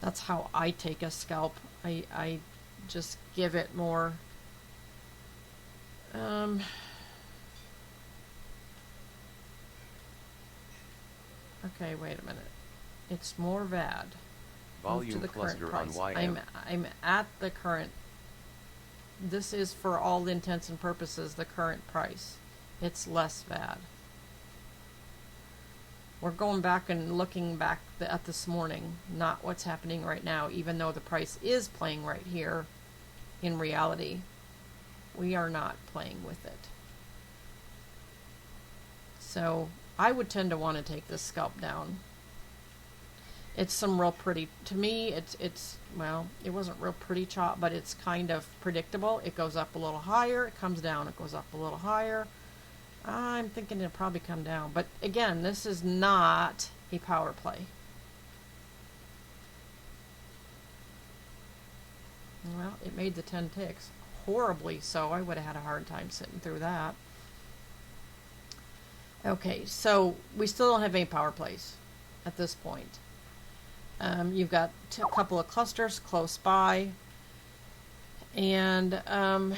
That's how I take a scalp. I just give it more okay, wait a minute. It's more VAD. Volume to the cluster current on price. YM. I'm at the current. This is for all intents and purposes the current price. It's less VAD. We're going back and looking back at this morning, not what's happening right now, even though the price is playing right here. In reality, we are not playing with it. So I would tend to want to take this scalp down. It's some real pretty, to me, it's well, it wasn't real pretty chop, but it's kind of predictable. It goes up a little higher, it comes down, it goes up a little higher. I'm thinking it'll probably come down. But again, this is not a power play. Well, it made the 10 ticks. horribly so. I would have had a hard time sitting through that. Okay, so we still don't have any power plays at this point. You've got a couple of clusters close by, and I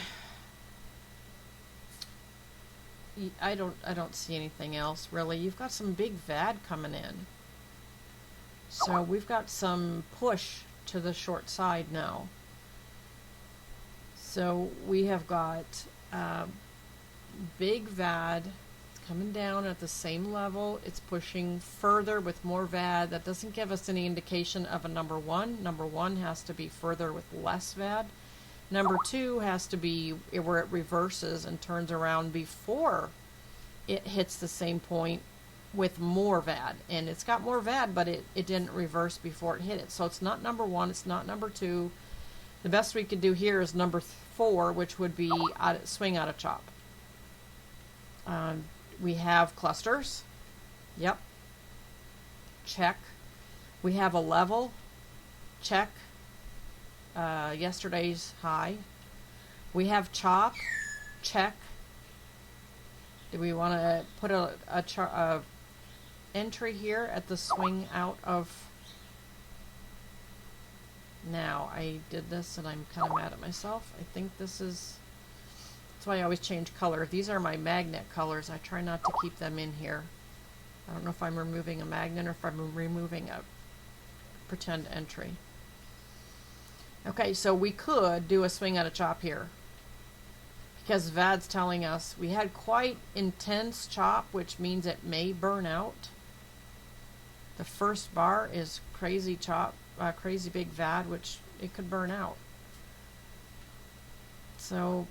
don't see anything else really. You've got some big VAD coming in, so we've got some push to the short side now. So we have got big VAD coming down at the same level. It's pushing further with more VAD. That doesn't give us any indication of a number one. Number one has to be further with less VAD. Number two has to be where it reverses and turns around before it hits the same point with more VAD. And it's got more VAD, but it didn't reverse before it hit it. So it's not number one, it's not number two. The best we could do here is number four, which would be swing out of chop. We have clusters. Yep. Check. We have a level. Check. Yesterday's high. We have chop. Check. Do we want to put a entry here at the swing out of... Now, I did this and I'm kind of mad at myself. I think this is... That's why I always change color. These are my magnet colors. I try not to keep them in here. I don't know if I'm removing a magnet or if I'm removing a pretend entry. Okay, so we could do a swing out of chop here, because VAD's telling us we had quite intense chop, which means it may burn out. The first bar is crazy chop, crazy big VAD, which it could burn out. So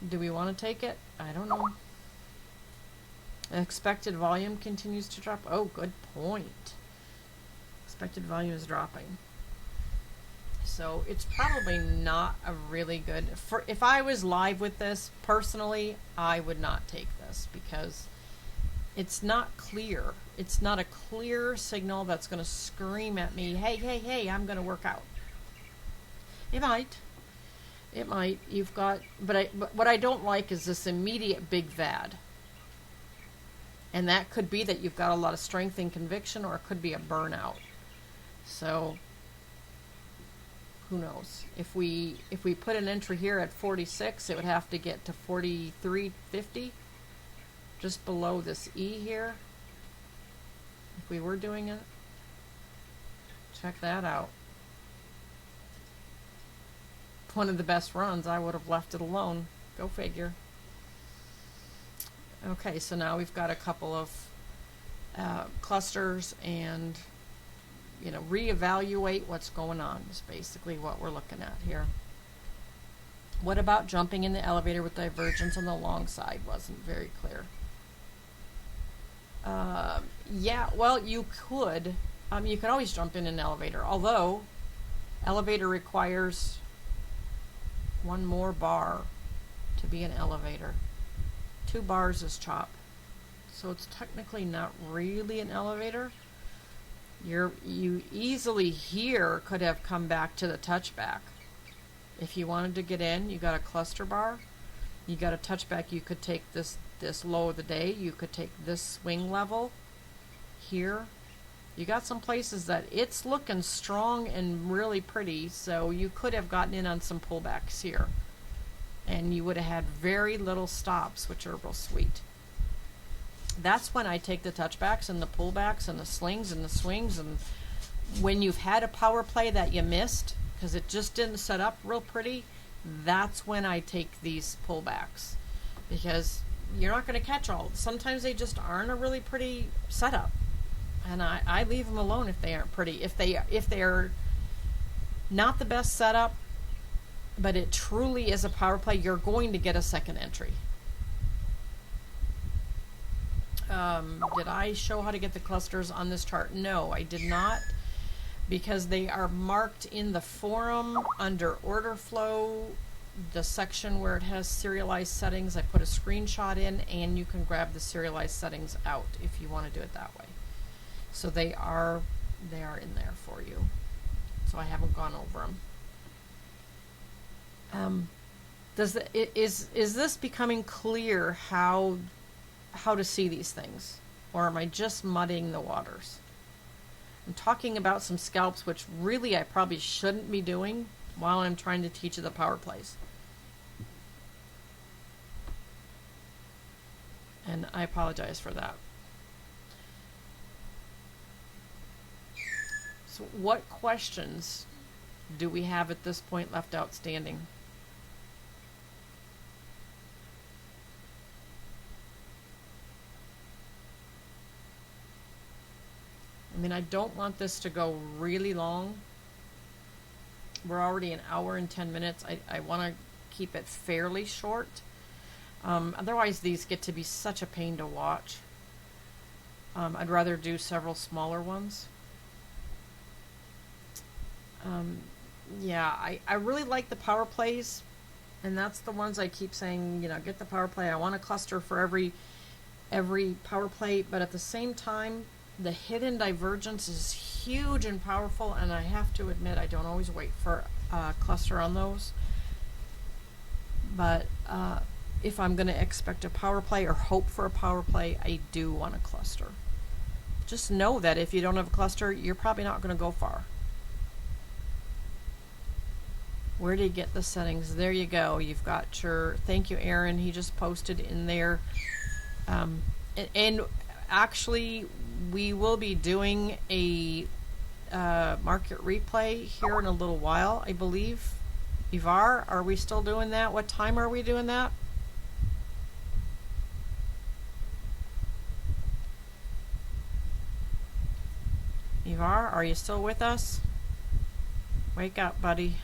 do we want to take it? I don't know. Expected volume continues to drop. Oh, good point. Expected volume is dropping. So it's probably not a really good... If I was live with this, personally, I would not take this because it's not clear. It's not a clear signal that's going to scream at me, hey, hey, hey, I'm going to work out. It might. It might. You've got... But what I don't like is this immediate big VAD. And that could be that you've got a lot of strength and conviction, or it could be a burnout. So... who knows? If we put an entry here at 46, it would have to get to 43.50, just below this E here. If we were doing it, check that out. One of the best runs, I would have left it alone. Go figure. Okay, so now we've got a couple of clusters and reevaluate what's going on is basically what we're looking at here. What about jumping in the elevator with divergence on the long side? Wasn't very clear. Yeah, well, you could. You can always jump in an elevator, although elevator requires one more bar to be an elevator. 2 bars is chop. So it's technically not really an elevator. You easily here could have come back to the touchback. If you wanted to get in, you got a cluster bar, you got a touchback. You could take this low of the day, you could take this swing level here. You got some places that it's looking strong and really pretty, so you could have gotten in on some pullbacks here, and you would have had very little stops, which are real sweet. That's when I take the touchbacks and the pullbacks and the slings and the swings, and when you've had a power play that you missed because it just didn't set up real pretty, that's when I take these pullbacks, because you're not going to catch all. Sometimes they just aren't a really pretty setup, and I leave them alone if they aren't pretty. If they're not the best setup, but it truly is a power play, you're going to get a second entry. Did I show how to get the clusters on this chart? No, I did not, because they are marked in the forum under order flow, the section where it has serialized settings. I put a screenshot in, and you can grab the serialized settings out if you want to do it that way. So they are in there for you. So I haven't gone over them. Is this becoming clear how to see these things, or am I just muddying the waters? I'm talking about some scalps, which really I probably shouldn't be doing while I'm trying to teach you the power plays. And I apologize for that. So what questions do we have at this point left outstanding? I mean, I don't want this to go really long. We're already an hour and 10 minutes. I want to keep it fairly short. Otherwise, these get to be such a pain to watch. I'd rather do several smaller ones. Yeah, I really like the power plays, and that's the ones I keep saying, you know, get the power play. I want a cluster for every power play, but at the same time, the hidden divergence is huge and powerful, and I have to admit I don't always wait for a cluster on those. But if I'm going to expect a power play or hope for a power play, I do want a cluster. Just know that if you don't have a cluster, you're probably not going to go far. Where do you get the settings? There you go. You've got your, thank you, Aaron. He just posted in there. And actually, we will be doing a market replay here in a little while, I believe. Ivar, are we still doing that? What time are we doing that? Ivar, are you still with us? Wake up, buddy.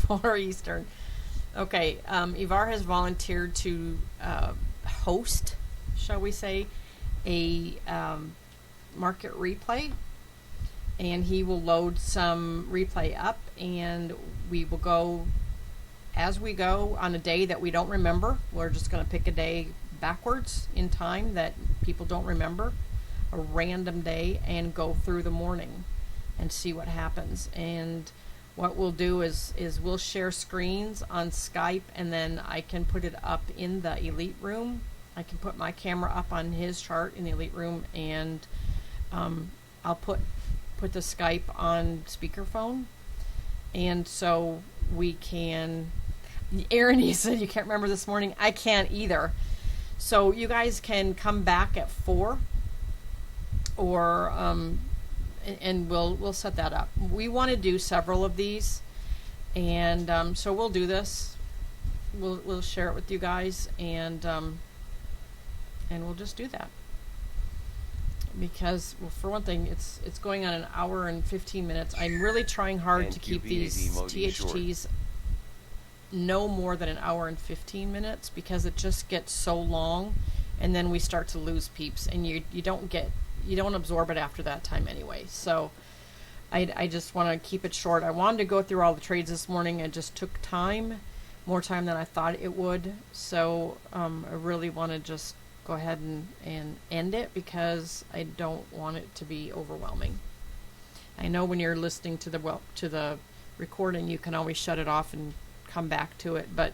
4 Eastern. Okay, Ivar has volunteered to host, shall we say, a market replay, and he will load some replay up, and we will go as we go on a day that we don't remember. We're just going to pick a day backwards in time that people don't remember, a random day, and go through the morning and see what happens. And what we'll do is we'll share screens on Skype, and then I can put it up in the Elite Room. I can put my camera up on his chart in the Elite Room, and I'll put the Skype on speakerphone, and so we can. Aaron, you said you can't remember this morning. I can't either. So you guys can come back at 4, or and we'll set that up. We want to do several of these, and so we'll do this. We'll share it with you guys, and we'll just do that. Because, well, for one thing, it's going on an hour and 15 minutes. I'm really trying hard to keep these THTs no more than an hour and 15 minutes, because it just gets so long, and then we start to lose peeps, and you don't absorb it after that time anyway. So I just want to keep it short. I wanted to go through all the trades this morning. It just took time, more time than I thought it would. So I really want to just go ahead and end it, because I don't want it to be overwhelming. I know when you're listening to the recording, you can always shut it off and come back to it, but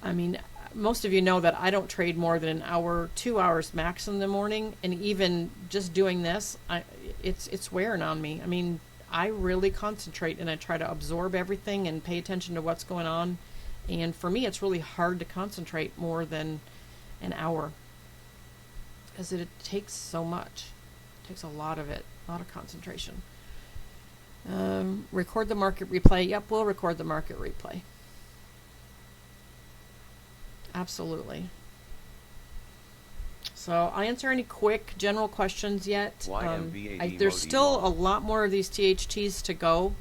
I mean, most of you know that I don't trade more than an hour, 2 hours max in the morning, and even just doing this, it's wearing on me. I mean, I really concentrate, and I try to absorb everything and pay attention to what's going on, and for me, it's really hard to concentrate more than an hour, because it takes so much. It takes a lot of it, a lot of concentration. Record the market replay. Yep, we'll record the market replay. Absolutely. So I'll answer any quick general questions yet. There's still a lot more of these THTs to go.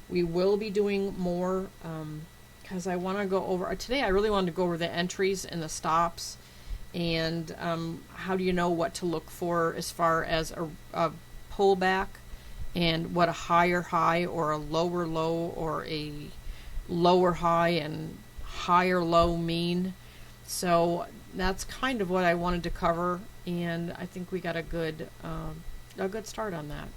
We will be doing more, because I want to go over, today I really wanted to go over the entries and the stops, and how do you know what to look for as far as a pullback, and what a higher high or a lower low or a lower high and higher low mean. So that's kind of what I wanted to cover, and I think we got a good start on that.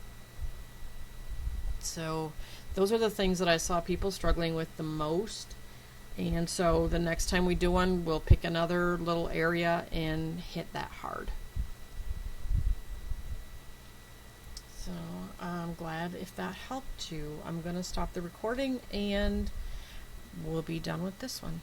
So those are the things that I saw people struggling with the most, And so the next time we do one, we'll pick another little area and hit that hard. So I'm glad if that helped you. I'm going to stop the recording and we'll be done with this one.